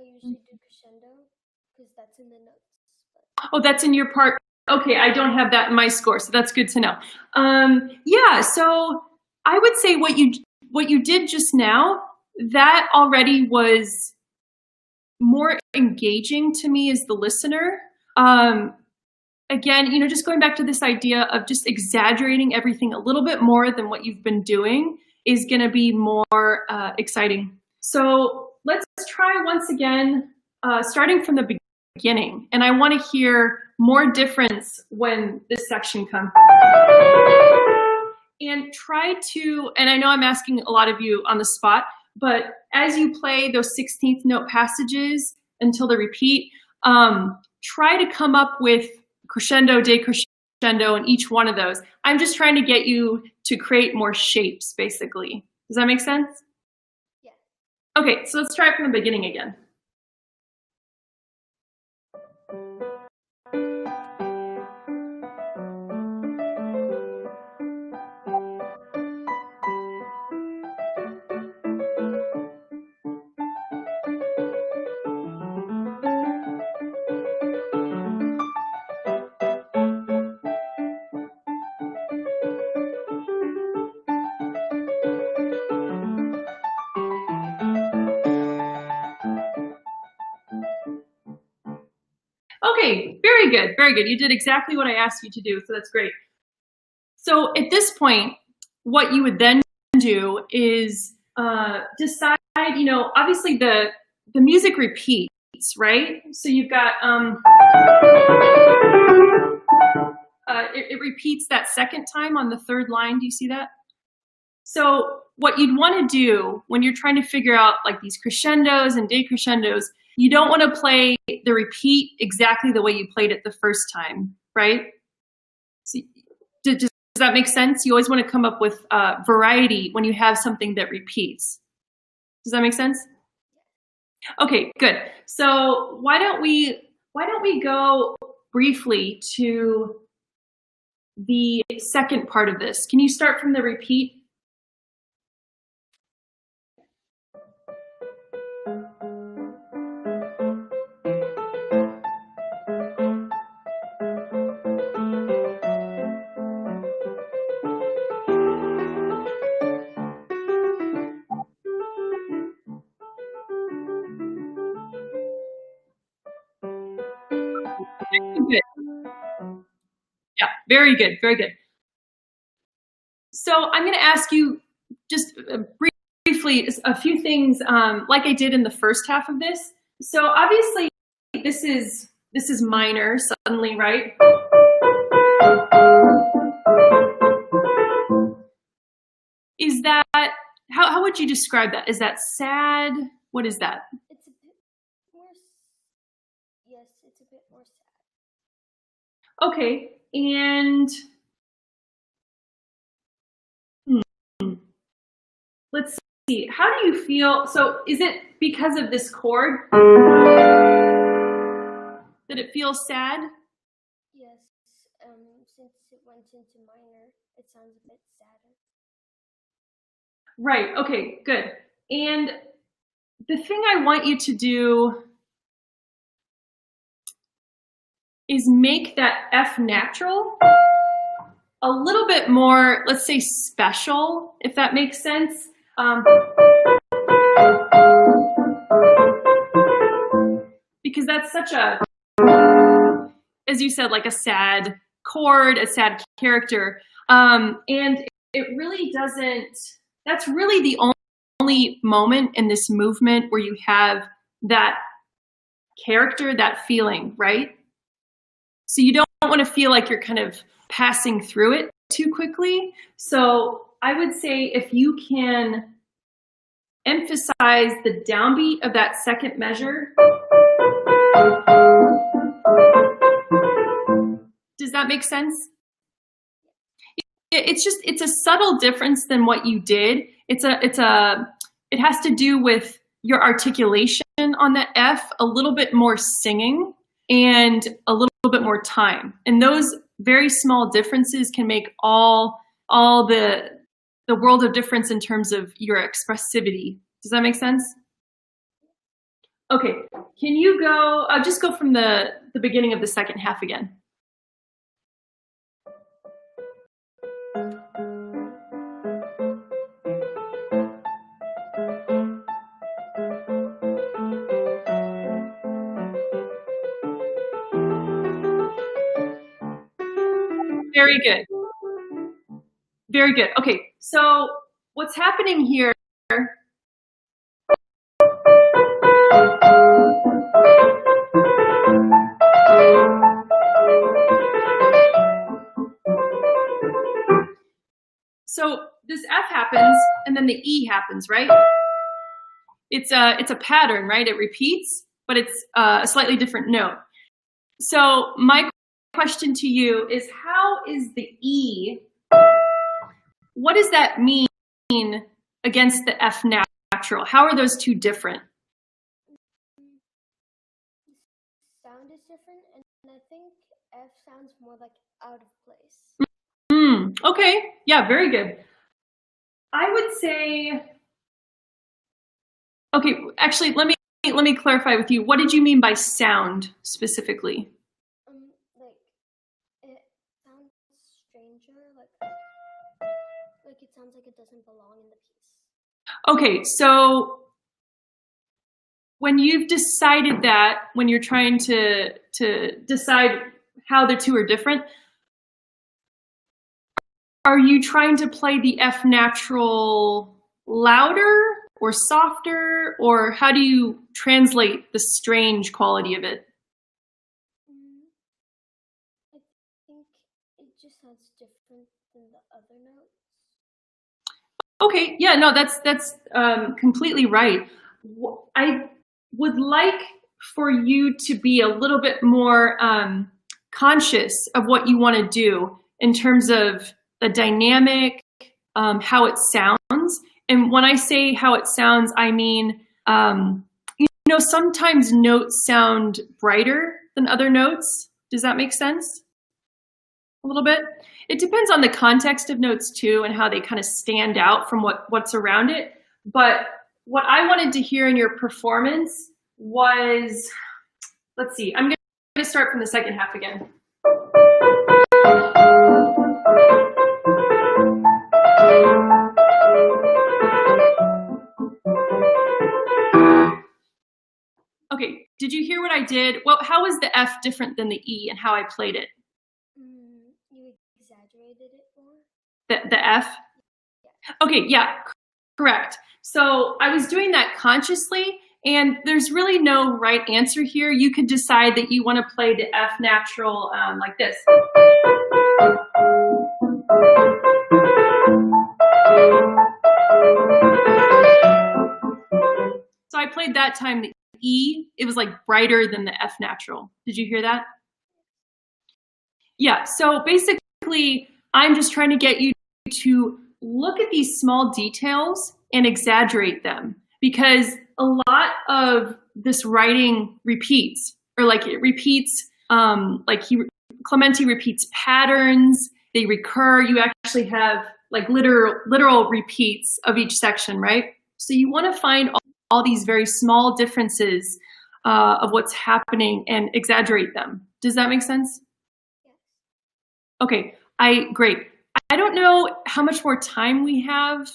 usually do crescendo because that's in the notes. But... Oh, that's in your part. Okay, I don't have that in my score, so that's good to know. Yeah, so I would say what you did just now, that already was more engaging to me as the listener. Again, just going back to this idea of just exaggerating everything a little bit more than what you've been doing is going to be more exciting. So let's try once again, starting from the beginning. And I want to hear more difference when this section comes. And try to, and I know I'm asking a lot of you on the spot, but as you play those 16th note passages until the repeat, try to come up with crescendo, decrescendo in each one of those. I'm just trying to get you to create more shapes, basically. Does that make sense? Yeah. Okay, so let's try it from the beginning again. Okay, very good, very good. You did exactly what I asked you to do, so that's great. So at this point, what you would then do is decide, obviously the music repeats, right? So you've got, it repeats that second time on the third line. Do you see that? So what you'd want to do when you're trying to figure out like these crescendos and decrescendos, you don't want to play the repeat exactly the way you played it the first time, right? So, does that make sense? You always want to come up with variety when you have something that repeats. Does that make sense? Okay, good. So why don't we go briefly to the second part of this? Can you start from the repeat? Good. Yeah, very good, very good. So I'm going to ask you just briefly a few things like I did in the first half of this. So obviously this is minor suddenly, right? Is that, how would you describe that? Is that sad? What is that? It's a bit more, yes, it's a bit more sad. Okay, and let's see, how do you feel? So is it because of this chord that it feels sad? Yes, since it went into minor, it sounds a bit sadder. Right, okay, good. And the thing I want you to do is make that F natural a little bit more, let's say, special, if that makes sense. Because that's such a, as you said, like a sad chord, a sad character. And it really doesn't, that's really the only moment in this movement where you have that character, that feeling, right? So you don't want to feel like you're kind of passing through it too quickly. So I would say if you can emphasize the downbeat of that second measure. Does that make sense? It's a subtle difference than what you did. It has to do with your articulation on the F, a little bit more singing and a little bit more time. And those very small differences can make all the world of difference in terms of your expressivity. Does that make sense? Okay, can you go, just go from the beginning of the second half again. Very good. Very good. Okay, so what's happening here? So this F happens, and then the E happens, right? It's a pattern, right? It repeats, but it's a slightly different note. So my question to you is, how is the E, what does that mean against the F natural? How are those two different? Sound is different, and I think F sounds more like out of place. Okay, yeah, very good. I would say, okay, actually, let me clarify with you. What did you mean by sound specifically? Like it sounds stranger, like it sounds like it doesn't belong in the piece. Okay, so when you've decided that, when you're trying to decide how the two are different, are you trying to play the F natural louder or softer, or how do you translate the strange quality of it? I think it just sounds different than the other notes. Okay, yeah, no, that's completely right. I would like for you to be a little bit more conscious of what you want to do in terms of the dynamic, how it sounds. And when I say how it sounds, I mean, sometimes notes sound brighter than other notes. Does that make sense? A little bit? It depends on the context of notes too and how they kind of stand out from what's around it. But what I wanted to hear in your performance was, let's see, I'm going to start from the second half again. Okay, did you hear what I did? Well, how was the F different than the E and how I played it? You exaggerated it more? The F? Okay, yeah, correct. So I was doing that consciously, and there's really no right answer here. You could decide that you want to play the F natural like this. So I played that time the E. It was like brighter than the F natural. Did you hear that? Yeah, so basically, I'm just trying to get you to look at these small details and exaggerate them, because a lot of this writing repeats, or like it repeats, Clementi repeats patterns, they recur. You actually have like literal repeats of each section, right? So you want to find all these very small differences of what's happening and exaggerate them. Does that make sense? Okay, great. I don't know how much more time we have.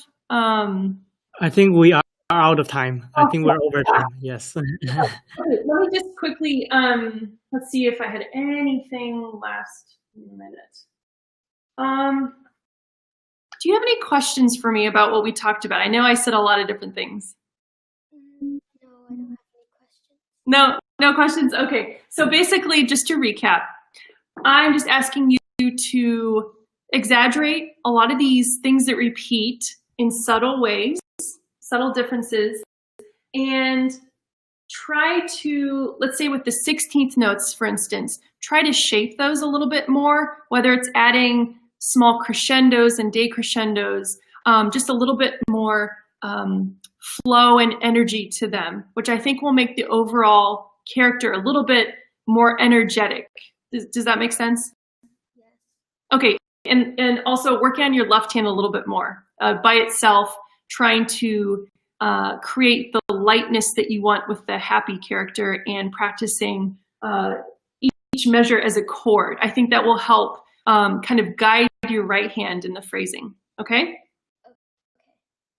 I think we are out of time. I think we're over time. Yes. Okay, let me just quickly, let's see if I had anything last minute. Do you have any questions for me about what we talked about? I know I said a lot of different things. No, I don't have any questions. No questions? Okay, so basically, just to recap, I'm just asking you to exaggerate a lot of these things that repeat in subtle ways, subtle differences, and try to, let's say with the 16th notes, for instance, try to shape those a little bit more, whether it's adding small crescendos and decrescendos, just a little bit more flow and energy to them, which I think will make the overall character a little bit more energetic. Does that make sense? Yes. Okay, and also working on your left hand a little bit more by itself, trying to create the lightness that you want with the happy character and practicing each measure as a chord. I think that will help kind of guide your right hand in the phrasing, okay?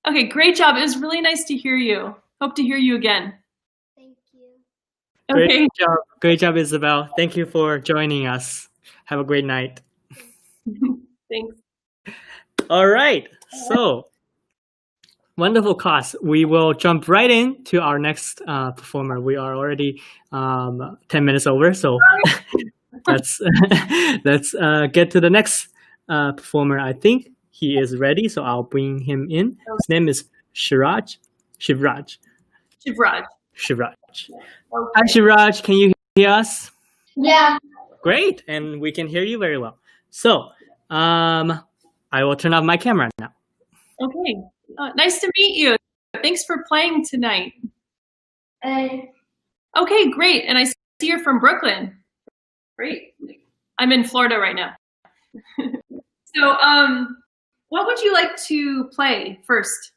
Okay, great job. It was really nice to hear you. Hope to hear you again. Thank you. Okay. Great job, Isabel. Thank you for joining us. Have a great night. Thanks. All right. So, wonderful class. We will jump right into our next performer. We are already 10 minutes over, so let's get to the next performer. I think he is ready, so I'll bring him in. His name is Shivraj. Shivraj. Okay. Okay. Hi, Shivraj. Can you hear us? Yeah. Great, and we can hear you very well. So, I will turn off my camera now. Okay. Nice to meet you. Thanks for playing tonight. Okay, great. And I see you're from Brooklyn. Great. I'm in Florida right now. So, what would you like to play first?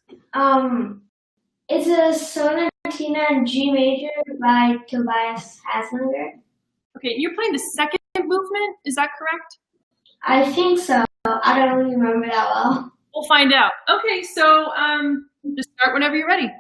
It's a Sonatina in G major by Tobias Haslinger. Okay, you're playing the second movement, is that correct? I think so. I don't really remember that well. We'll find out. Okay, so just start whenever you're ready.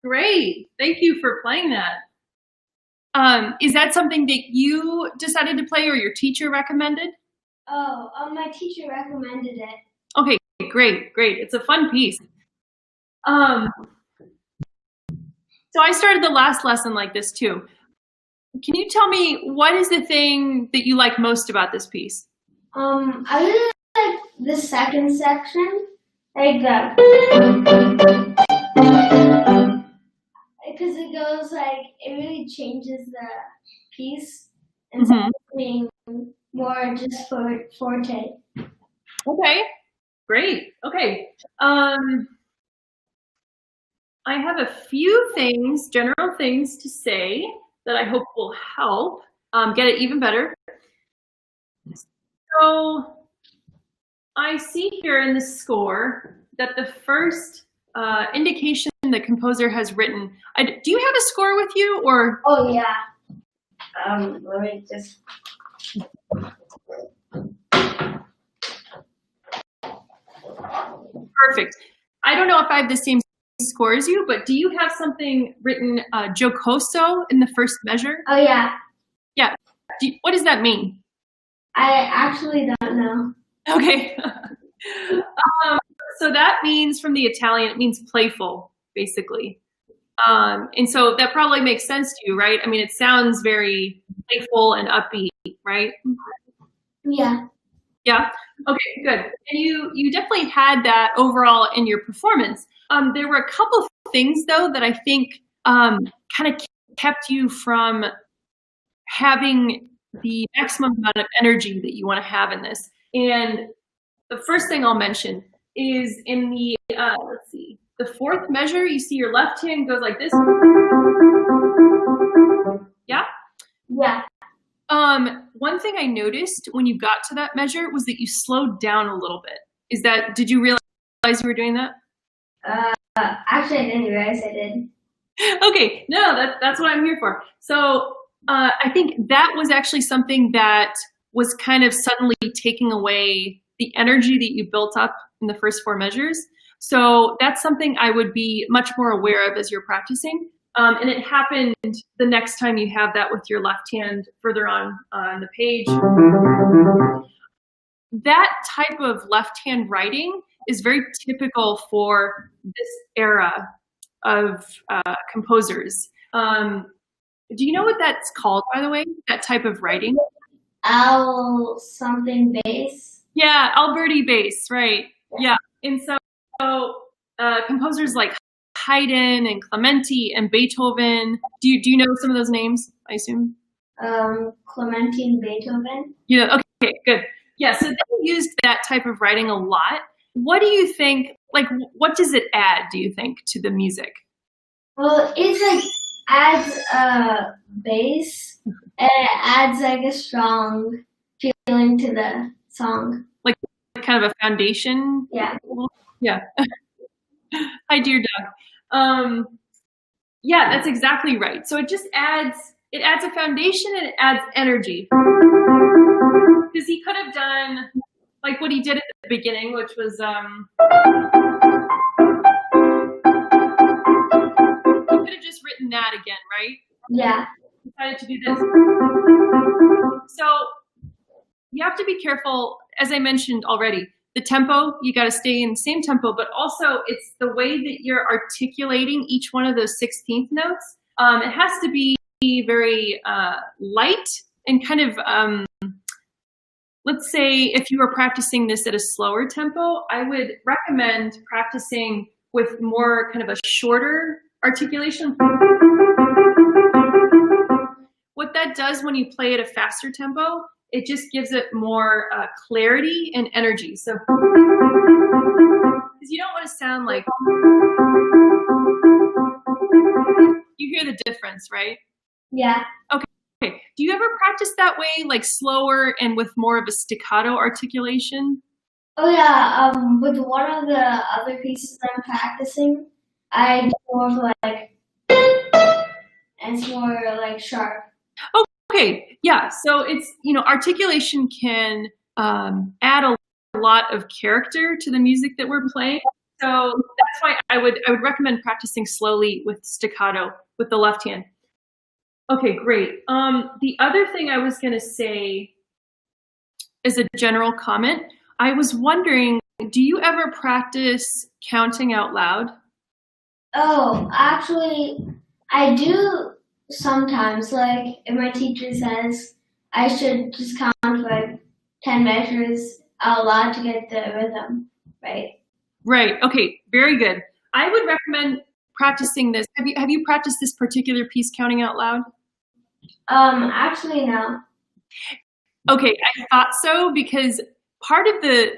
Great. Thank you for playing that. Is that something that you decided to play or your teacher recommended? Oh, my teacher recommended it. Okay, great, great. It's a fun piece. So I started the last lesson like this too. Can you tell me what is the thing that you like most about this piece? I really like the second section, like the, because it goes like, it really changes the piece instead of being more just for forte. Okay, great. Okay. I have a few things, general things to say that I hope will help get it even better. So I see here in the score that the first indication the composer has written. Do you have a score with you, or? Oh yeah. Let me just. Perfect. I don't know if I have the same score as you, but do you have something written jocoso in the first measure? Oh yeah. Yeah. What does that mean? I actually don't know. Okay. So that means, from the Italian, it means playful, basically. And so that probably makes sense to you, right? I mean, it sounds very playful and upbeat, right? Yeah. Yeah. Okay, good. And you definitely had that overall in your performance. There were a couple of things, though, that I think kind of kept you from having the maximum amount of energy that you want to have in this. And the first thing I'll mention is in the, let's see, the fourth measure, you see your left hand goes like this. Yeah? Yeah. One thing I noticed when you got to that measure was that you slowed down a little bit. Did you realize you were doing that? Actually, I didn't realize I did. Okay, no, that's what I'm here for. So I think that was actually something that was kind of suddenly taking away the energy that you built up in the first four measures. So that's something I would be much more aware of as you're practicing. And it happened the next time you have that with your left hand further on the page. That type of left-hand writing is very typical for this era of composers. Do you know what that's called, by the way, that type of writing? Al something bass. Yeah, Alberti bass, right. Yeah. And so composers like Haydn and Clementi and Beethoven. Do you know some of those names, I assume? Clementi and Beethoven. Yeah, okay, good. Yeah, so they used that type of writing a lot. What do you think, like, what does it add, do you think, to the music? Well, it's like adds a bass and it adds like a strong feeling to the song. Like kind of a foundation? Yeah. Yeah. Hi, dear dog. Yeah, that's exactly right. So it just adds a foundation and it adds energy. Because he could have done like what he did at the beginning, which was he could have just written that again, right? Yeah. He decided to do this. So you have to be careful, as I mentioned already. The tempo, you got to stay in the same tempo, but also it's the way that you're articulating each one of those 16th notes. It has to be very light and kind of let's say if you were practicing this at a slower tempo, I would recommend practicing with more kind of a shorter articulation. What that does when you play at a faster tempo, it just gives it more clarity and energy. So, because you don't want to sound like, you hear the difference, right? Yeah. Okay. Do you ever practice that way, like slower and with more of a staccato articulation? Oh yeah, with one of the other pieces I'm practicing, I do more of like, and it's more like sharp. Okay, yeah, so it's, articulation can add a lot of character to the music that we're playing. So that's why I would recommend practicing slowly with staccato with the left hand. Okay, great. The other thing I was gonna say is a general comment. I was wondering, do you ever practice counting out loud? Oh, actually, I do sometimes. Like, if my teacher says I should just count like 10 measures out loud to get the rhythm, right? Right. Okay. Very good. I would recommend practicing this. Have you practiced this particular piece, counting out loud? Actually, no. Okay, I thought so, because part of the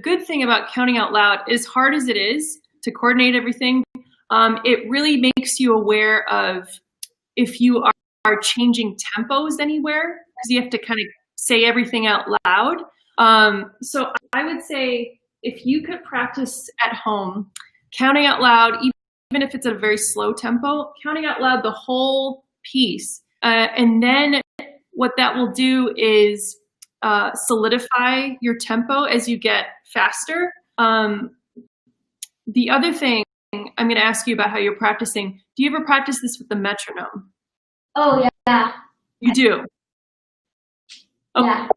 good thing about counting out loud, as hard as it is to coordinate everything, it really makes you aware of if you are changing tempos anywhere, because you have to kind of say everything out loud. So I would say if you could practice at home, counting out loud, even if it's at a very slow tempo, counting out loud the whole piece. And then what that will do is solidify your tempo as you get faster. The other thing I'm going to ask you about how you're practicing, do you ever practice this with the metronome? Oh, yeah. You do? Okay. Yeah.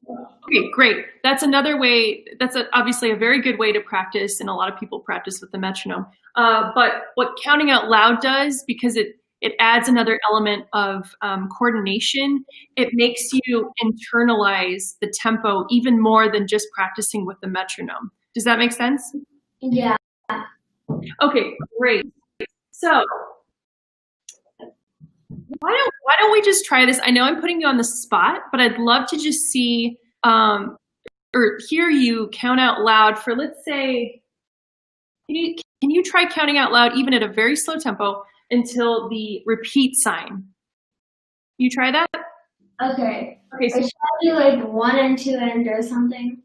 Okay, great. That's another way, that's obviously a very good way to practice, and a lot of people practice with the metronome. But what counting out loud does, because it adds another element of coordination, it makes you internalize the tempo even more than just practicing with the metronome. Does that make sense? Yeah. Okay, great. So why don't we just try this? I know I'm putting you on the spot, but I'd love to just see or hear you count out loud for, let's say, can you try counting out loud even at a very slow tempo until the repeat sign? Can you try that? Okay. Okay. So should I do like 1 and 2 and or something?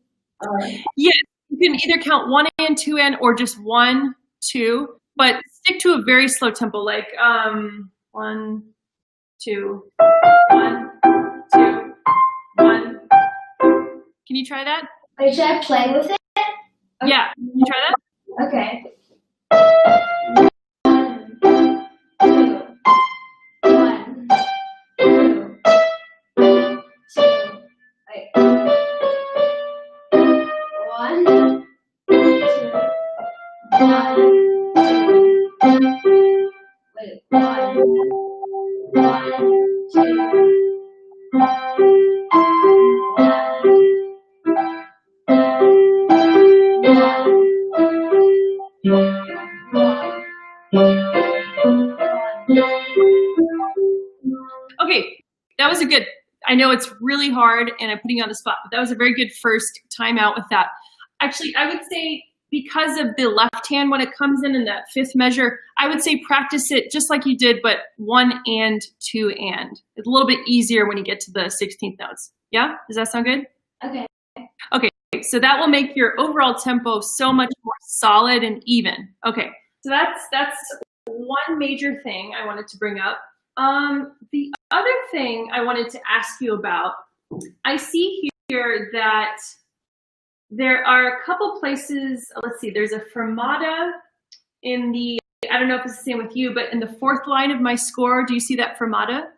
Yeah, you can either count 1 and 2 and or just 1, 2, but stick to a very slow tempo, like 1, 2, 1, 2, 1. Can you try that? Wait, should I play with it? Okay. Yeah, can you try that? Okay. 1, 2, 1, 2, 2. Wait. 1, 2, 1, 2. Wait. 1, 2. Okay, that was a good, I know it's really hard and I'm putting you on the spot, but that was a very good first time out with that. Actually, I would say because of the left hand, when it comes in that fifth measure, I would say practice it just like you did, but 1 and 2 and. It's a little bit easier when you get to the 16th notes. Yeah, does that sound good? Okay. Okay, so that will make your overall tempo so much more solid and even. Okay, so that's one major thing I wanted to bring up. The other thing I wanted to ask you about, I see here that there are a couple places, let's see, there's a fermata in the, I don't know if it's the same with you, but in the 4th line of my score, do you see that fermata?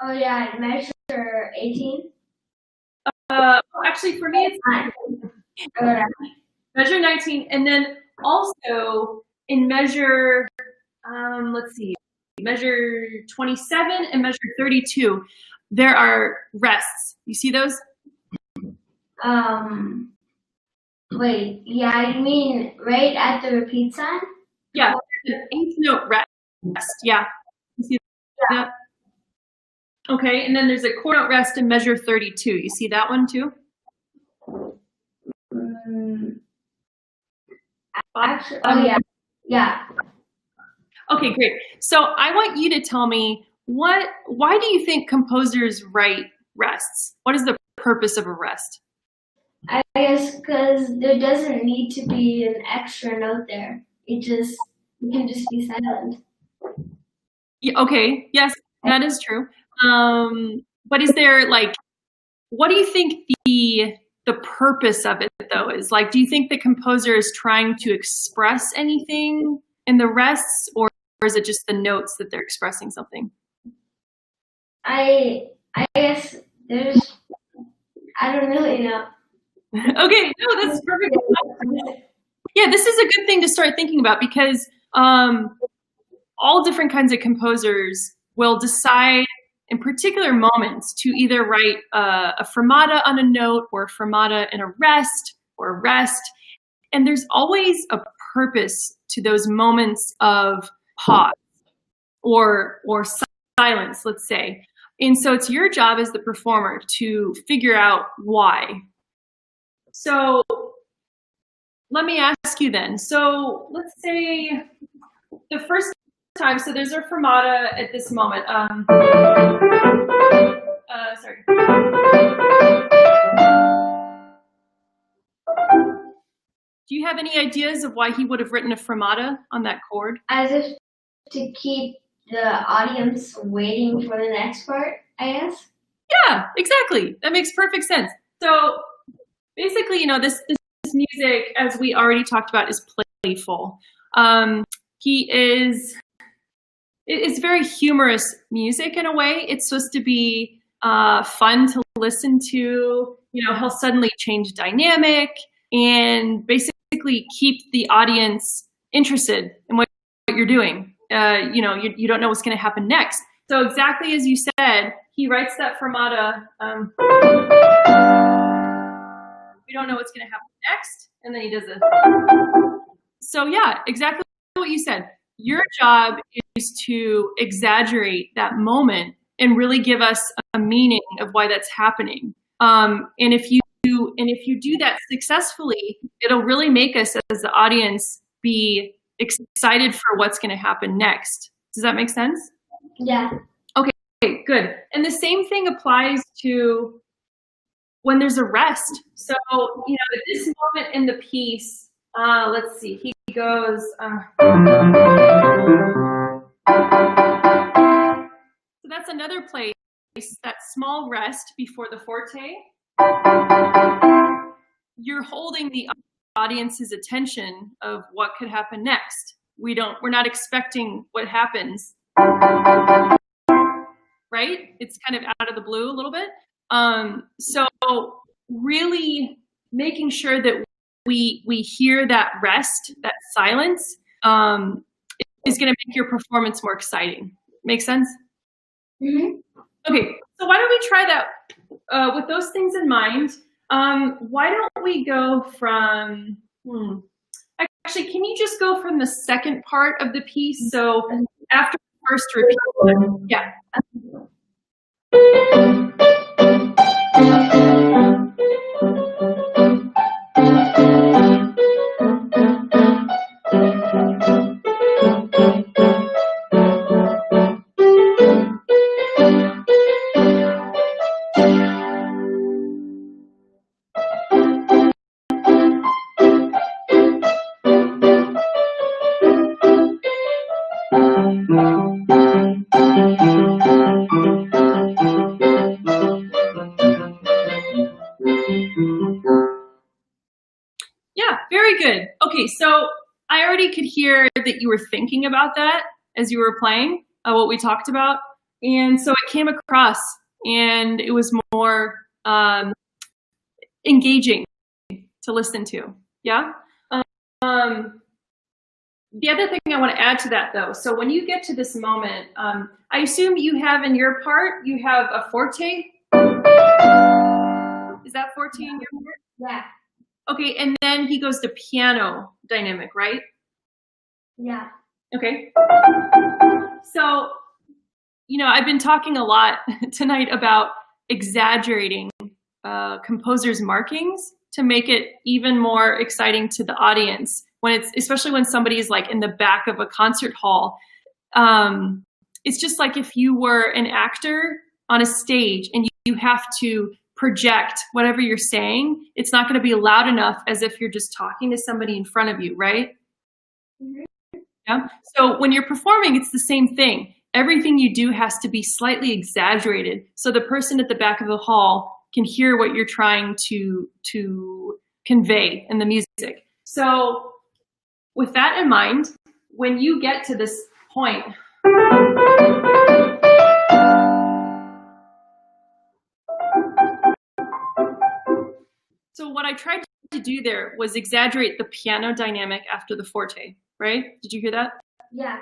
Oh yeah, measure 18. Actually for me it's 9. Measure 19, and then also in measure, let's see, measure 27 and measure 32, there are rests. You see those? Wait, yeah, you mean right at the repeat sign? Yeah, an eighth note rest. Yeah. You see that? Okay, and then there's a quarter note rest in measure 32. You see that one too? Actually, oh yeah, yeah. Okay, great. So I want you to tell me why do you think composers write rests? What is the purpose of a rest? I guess because there doesn't need to be an extra note there. You can just be silent. Yeah, okay, yes, that is true. But is there what do you think the purpose of it though is? Like, do you think the composer is trying to express anything in the rests, or is it just the notes that they're expressing something? I guess I don't really know. Okay, no, that's perfect. Yeah, this is a good thing to start thinking about because all different kinds of composers will decide in particular moments to either write a fermata on a note or a fermata in a rest or a rest. And there's always a purpose to those moments of pause or silence, let's say. And so it's your job as the performer to figure out why. So let me ask you then. So let's say the first time, so there's a fermata at this moment. Sorry. Do you have any ideas of why he would have written a fermata on that chord? As if to keep the audience waiting for the next part, I guess. Yeah, exactly. That makes perfect sense. So basically, you know, this music, as we already talked about, is playful. It's very humorous music in a way. It's supposed to be fun to listen to. You know, he'll suddenly change dynamic and basically keep the audience interested in what you're doing. You know, you don't know what's going to happen next. So exactly as you said, he writes that fermata. We don't know what's going to happen next, and then he does this. So yeah, exactly what you said. Your job is to exaggerate that moment and really give us a meaning of why that's happening. And if you do that successfully, it'll really make us as the audience be excited for what's going to happen next. Does that make sense? Yeah. Okay, good. And the same thing applies to when there's a rest. So, you know, at this moment in the piece, let's see, he goes, so that's another place, that small rest before the forte. You're holding the audience's attention of what could happen next. We're not expecting what happens, right? It's kind of out of the blue a little bit. So really making sure that we hear that rest, that silence, is going to make your performance more exciting. Make sense? Mm-hmm. Okay, so why don't we try that with those things in mind? Why don't we go from, actually, can you just go from the second part of the piece? So after the first repeat, yeah. Yeah, very good. Okay, so I already could hear that you were thinking about that as you were playing, what we talked about. And so it came across and it was more engaging to listen to. Yeah? The other thing I want to add to that though, so when you get to this moment, I assume you have in your part, you have a forte. Is that forte in your part? Yeah. Okay, and then he goes to piano dynamic, right? Yeah. Okay. So, you know, I've been talking a lot tonight about exaggerating composers' markings to make it even more exciting to the audience, when it's, especially when somebody is like in the back of a concert hall. It's just like if you were an actor on a stage and you have to project whatever you're saying, it's not going to be loud enough as if you're just talking to somebody in front of you, right? Mm-hmm. Yeah. So when you're performing, it's the same thing. Everything you do has to be slightly exaggerated so the person at the back of the hall can hear what you're trying to convey in the music. So with that in mind, when you get to this point, so what I tried to do there was exaggerate the piano dynamic after the forte, right? Did you hear that? Yeah.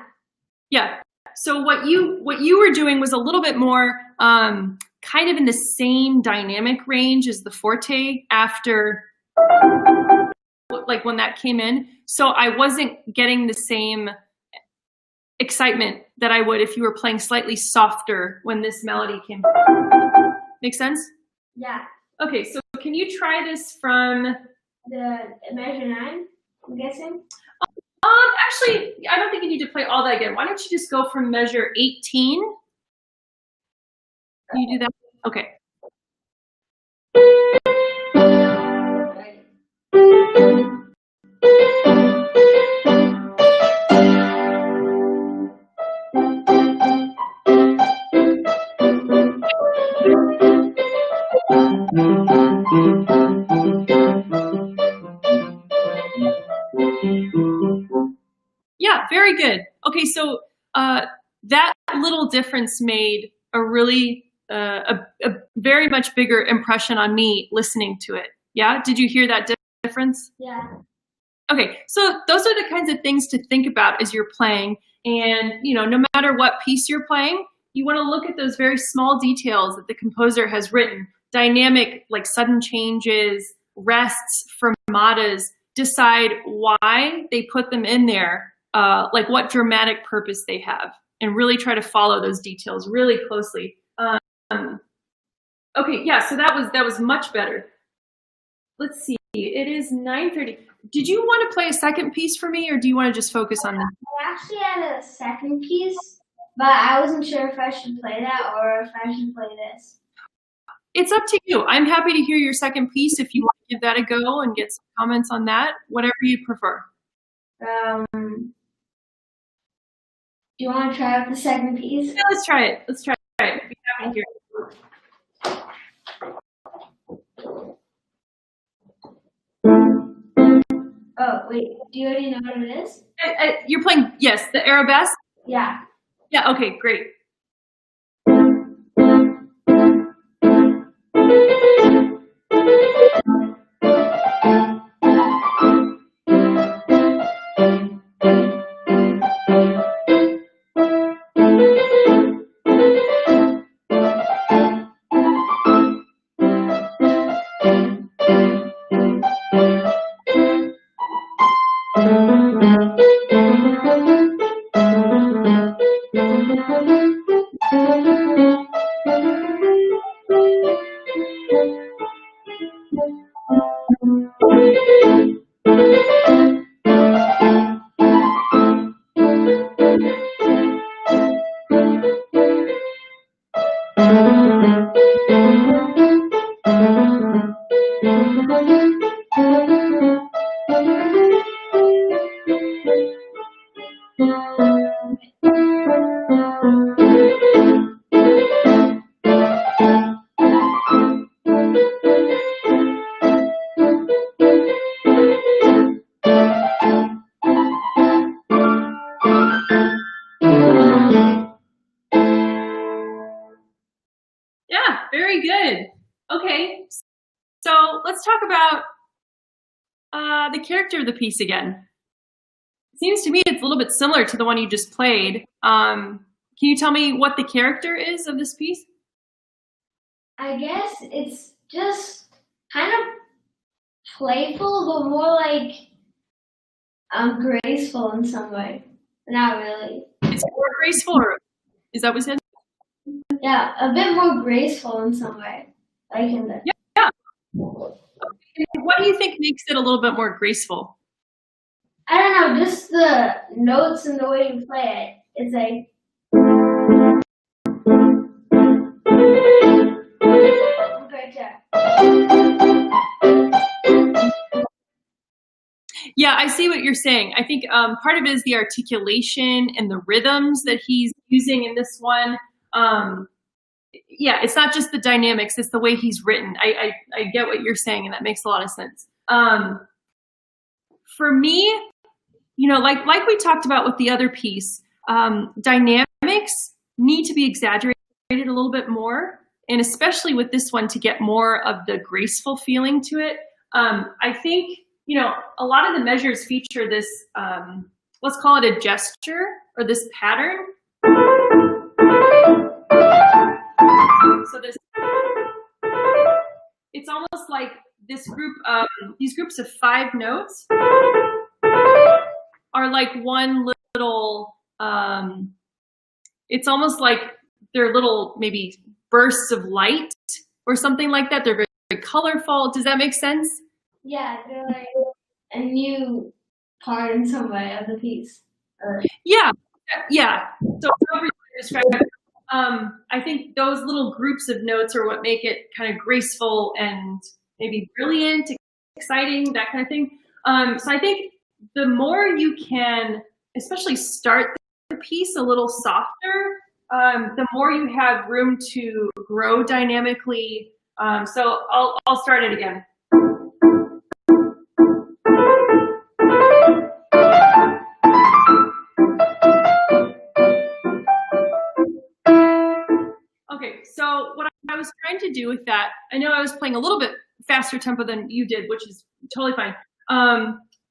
Yeah. So what you were doing was a little bit more kind of in the same dynamic range as the forte after, like when that came in. So I wasn't getting the same excitement that I would if you were playing slightly softer when this melody came. Make sense? Yeah. Okay, so can you try this from The measure 9, I'm guessing? Actually, I don't think you need to play all that again. Why don't you just go from measure 18? Can you do that? Okay. Yeah, very good. Okay, so that little difference made a really, a very much bigger impression on me listening to it. Yeah, did you hear that difference? Yeah. Okay, so those are the kinds of things to think about as you're playing. And, you know, no matter what piece you're playing, you want to look at those very small details that the composer has written. Dynamic, like sudden changes, rests, fermatas, decide why they put them in there, like what dramatic purpose they have, and really try to follow those details really closely. Okay, yeah, so that was much better. Let's see, it is 9:30. Did you want to play a second piece for me, or do you want to just focus on this? I actually had a second piece, but I wasn't sure if I should play that or if I should play this. It's up to you. I'm happy to hear your second piece if you want to give that a go and get some comments on that, whatever you prefer. Do you want to try out the second piece? Yeah, let's try it. Let's try it. I'd be happy to hear it. Oh, wait. Do you already know what it is? You're playing, yes, the arabesque? Yeah. Yeah, okay, great. Yeah, very good. Okay, so let's talk about the character of the piece again. It seems to me it's a little bit similar to the one you just played. Can you tell me what the character is of this piece? I guess it's just kind of playful, but more like graceful in some way. Not really. It's more graceful, or is that what you said? Yeah, a bit more graceful in some way. Like in the Yeah. What do you think makes it a little bit more graceful? I don't know, just the notes and the way you play it. It's like great job. Yeah, I see what you're saying. I think part of it is the articulation and the rhythms that he's using in this one. Yeah, it's not just the dynamics, it's the way he's written. I get what you're saying, and that makes a lot of sense. For me, like we talked about with the other piece, dynamics need to be exaggerated a little bit more, and especially with this one to get more of the graceful feeling to it. I think, a lot of the measures feature this, let's call it a gesture or this pattern. So it's almost like this group of, these groups of 5 notes are like one little, it's almost like they're little maybe bursts of light or something like that. They're very, very colorful. Does that make sense? Yeah, they're like a new part in some way of the piece. Yeah. So however you describe it, I think those little groups of notes are what make it kind of graceful and maybe brilliant, exciting, that kind of thing. So I think the more you can, especially start the piece a little softer, the more you have room to grow dynamically. So I'll start it again. Okay, so what I was trying to do with that, I know I was playing a little bit faster tempo than you did, which is totally fine.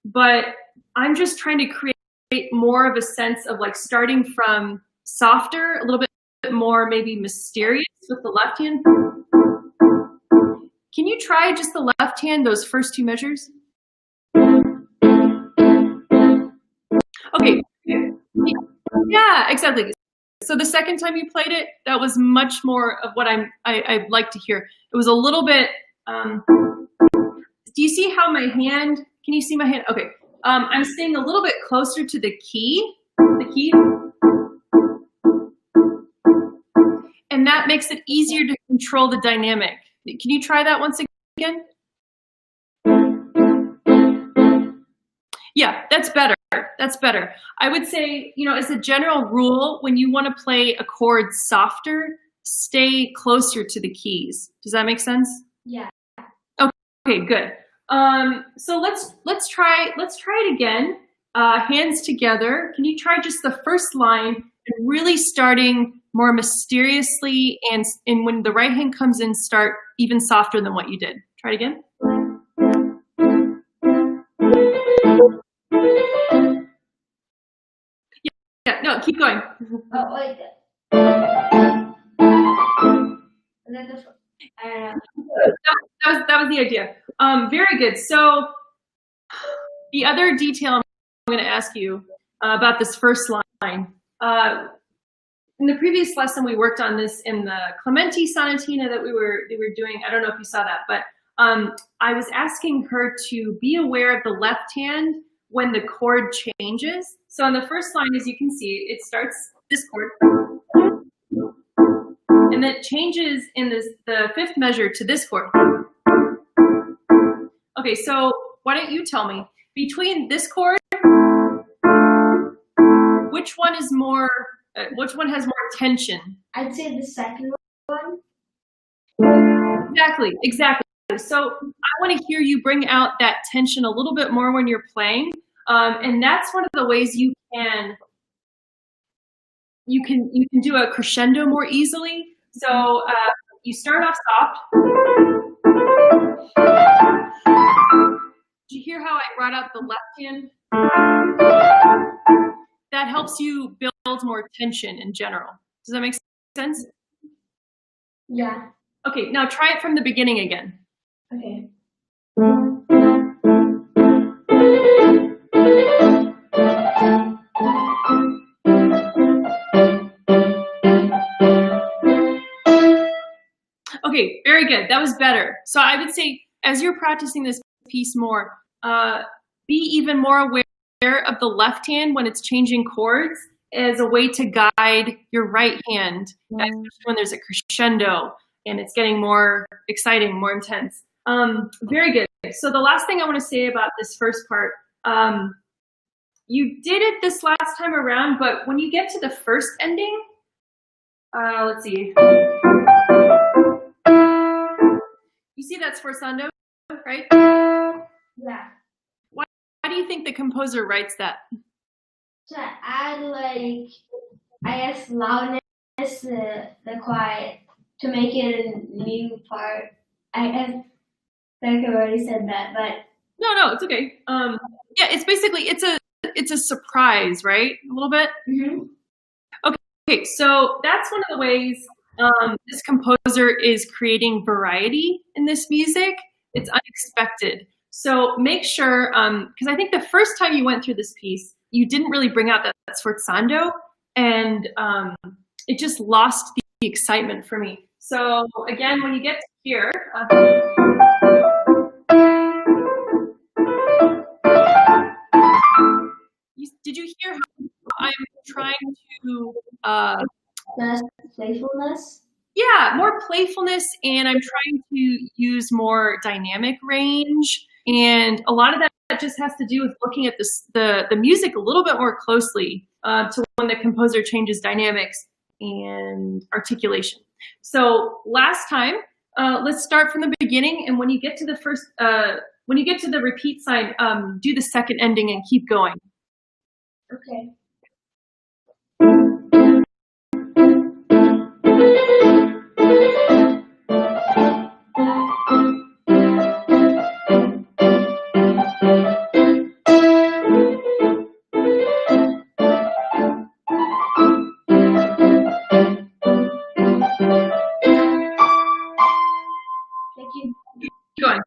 But I'm just trying to create more of a sense of like starting from softer, a little bit more maybe mysterious with the left hand. Can you try just the left hand, those first 2 measures? Okay. Yeah, exactly. So the second time you played it, that was much more of what I'd like to hear. It was a little bit, do you see how my hand, can you see my hand? Okay. I'm staying a little bit closer to the key. And that makes it easier to control the dynamic. Can you try that once again? Yeah, that's better. That's better. I would say, as a general rule, when you want to play a chord softer, stay closer to the keys. Does that make sense? Yeah. Okay, good. So let's try it again. Hands together. Can you try just the first line and really starting more mysteriously, and when the right hand comes in, start even softer than what you did. Try it again. Yeah, no, keep going. Oh, wait. That was the idea. Very good. So the other detail I'm going to ask you about this first line. In the previous lesson, we worked on this in the Clementi sonatina that we were doing. I don't know if you saw that, but I was asking her to be aware of the left hand when the chord changes. So on the first line, as you can see, it starts this chord, and then it changes in the 5th measure to this chord. Okay, so why don't you tell me, between this chord, which one has more tension? I'd say the second one. Exactly. So I want to hear you bring out that tension a little bit more when you're playing, and that's one of the ways you can do a crescendo more easily. So you start off soft. Did you hear how I brought out the left hand? That helps you build more tension in general. Does that make sense? Yeah. Okay, now try it from the beginning again. Okay. Okay, very good. That was better. So I would say, as you're practicing this piece more, be even more aware of the left hand when it's changing chords as a way to guide your right hand, especially when there's a crescendo and it's getting more exciting, more intense. Very good. So the last thing I want to say about this first part, you did it this last time around, but when you get to the first ending, let's see. You see that sforzando, right? Yeah. Why do you think the composer writes that? To add, like, I guess, loudness, the quiet, to make it a new part. I guess I've already said that, but No, it's okay. Yeah, it's basically it's a surprise, right? A little bit. mm-hmm. Okay, so that's one of the ways this composer is creating variety in this music. It's unexpected. So make sure, because I think the first time you went through this piece, you didn't really bring out that sforzando, and it just lost the excitement for me. So again, when you get to here, did you hear how I'm trying to Playfulness? Yeah, more playfulness, and I'm trying to use more dynamic range, and a lot of that just has to do with looking at the music a little bit more closely to when the composer changes dynamics and articulation. So last time, let's start from the beginning, and when you get to the first, when you get to the repeat sign, do the second ending and keep going. Okay. Keep going.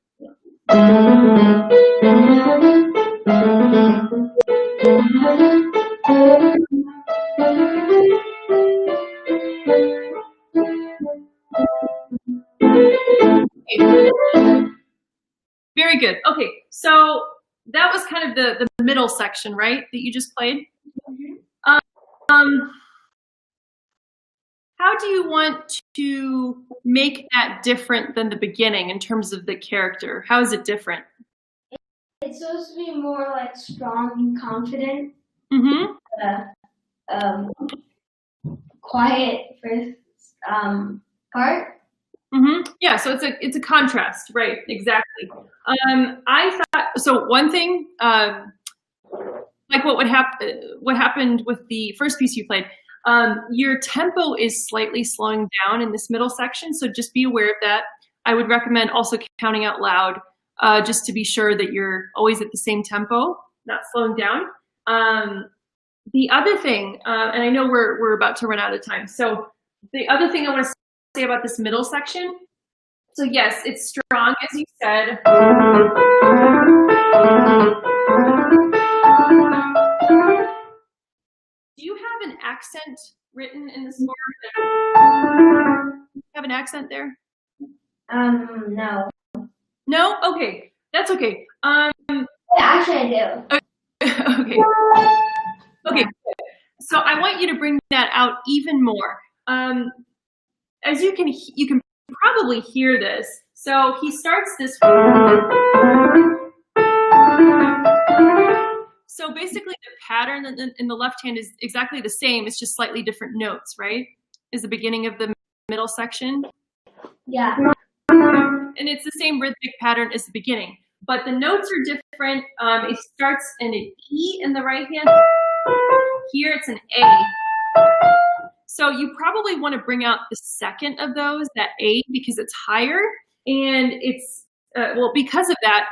Very good. Okay, so that was kind of the middle section, right, that you just played? How do you want to make that different than the beginning in terms of the character? How is it different? It's supposed to be more like strong and confident. Mm-hmm. Quiet first part. Mm-hmm. Yeah, so it's a contrast, right? Exactly. I thought so. One thing, like what happened with the first piece you played. Your tempo is slightly slowing down in this middle section, so just be aware of that. I would recommend also counting out loud, just to be sure that you're always at the same tempo, not slowing down. The other thing, and I know we're about to run out of time, so the other thing I want to say about this middle section, so yes, it's strong, as you said. Do you have an accent written in the score? Do you have an accent there? No. No? Okay, that's okay. Actually, I do. Okay. Okay. So I want you to bring that out even more. As you can probably hear this. So he starts this. So basically the pattern in the left hand is exactly the same. It's just slightly different notes, right? Is the beginning of the middle section. Yeah. And it's the same rhythmic pattern as the beginning. But the notes are different. It starts in an E in the right hand. Here it's an A. So you probably want to bring out the second of those, that A, because it's higher. And it's, well, because of that,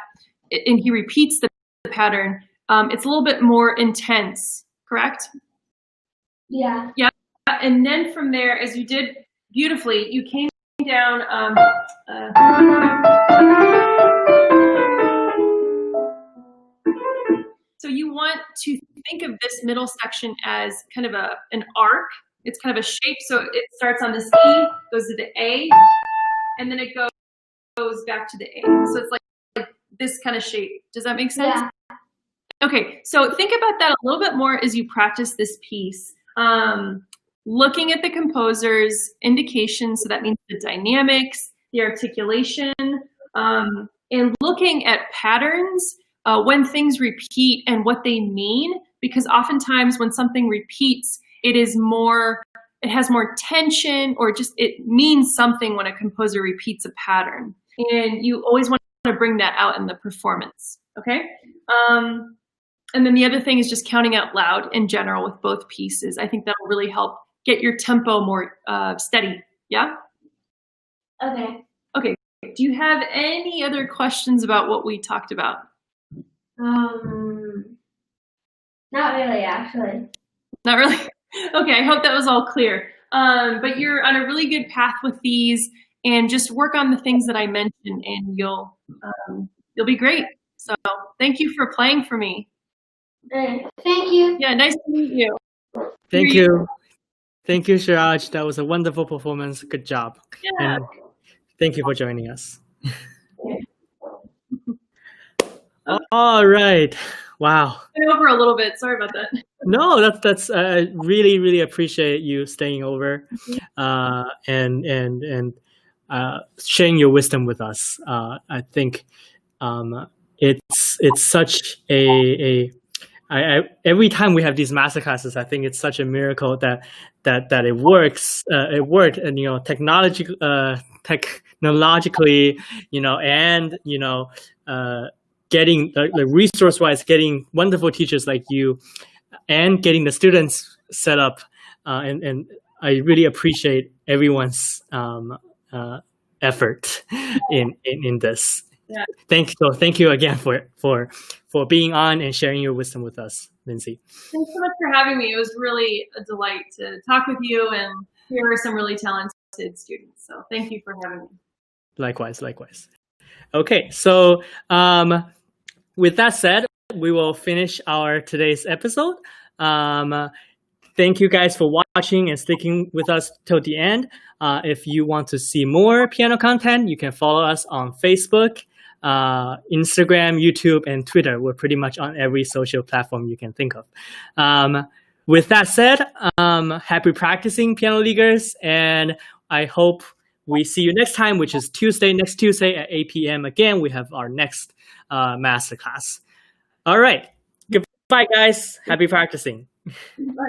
and he repeats the pattern, it's a little bit more intense, correct? Yeah. Yeah. And then from there, as you did beautifully, you came down. So you want to think of this middle section as kind of an arc. It's kind of a shape. So it starts on this E, goes to the A, and then it goes back to the A. So it's like this kind of shape. Does that make sense? Yeah. Okay, so think about that a little bit more as you practice this piece. Looking at the composer's indications, so that means the dynamics, the articulation, and looking at patterns when things repeat and what they mean, because oftentimes when something repeats, it has more tension, or just it means something when a composer repeats a pattern. And you always want to bring that out in the performance, okay? And then the other thing is just counting out loud in general with both pieces. I think that'll really help get your tempo more steady, yeah? Okay. Okay, do you have any other questions about what we talked about? Not really, actually. Not really? Okay, I hope that was all clear. But you're on a really good path with these, and just work on the things that I mentioned, and you'll be great. So thank you for playing for me. Thank you. Yeah, nice to meet you. Thank you. Thank you, Shiraj. That was a wonderful performance. Good job. Yeah. And thank you for joining us. All right. Wow. Went over a little bit. Sorry about that. No, that's I really appreciate you staying over and sharing your wisdom with us. I think it's such a every time we have these masterclasses, I think it's such a miracle that it works. It worked, and technologically, and getting resource-wise, getting wonderful teachers like you, and getting the students set up. And I really appreciate everyone's effort in this. Yeah. Thank you again for being on and sharing your wisdom with us, Lindsay. Thanks so much for having me. It was really a delight to talk with you, and here are some really talented students. So thank you for having me. Likewise. Okay, so with that said, we will finish our today's episode. Thank you guys for watching and sticking with us till the end. If you want to see more piano content, you can follow us on Facebook, Instagram, YouTube, and Twitter. We're pretty much on every social platform you can think of. With that said, happy practicing, Piano Leaguers, and I hope we see you next time, which is next Tuesday at 8 p.m. Again, we have our next masterclass. All right. Goodbye, guys. Happy practicing. Bye.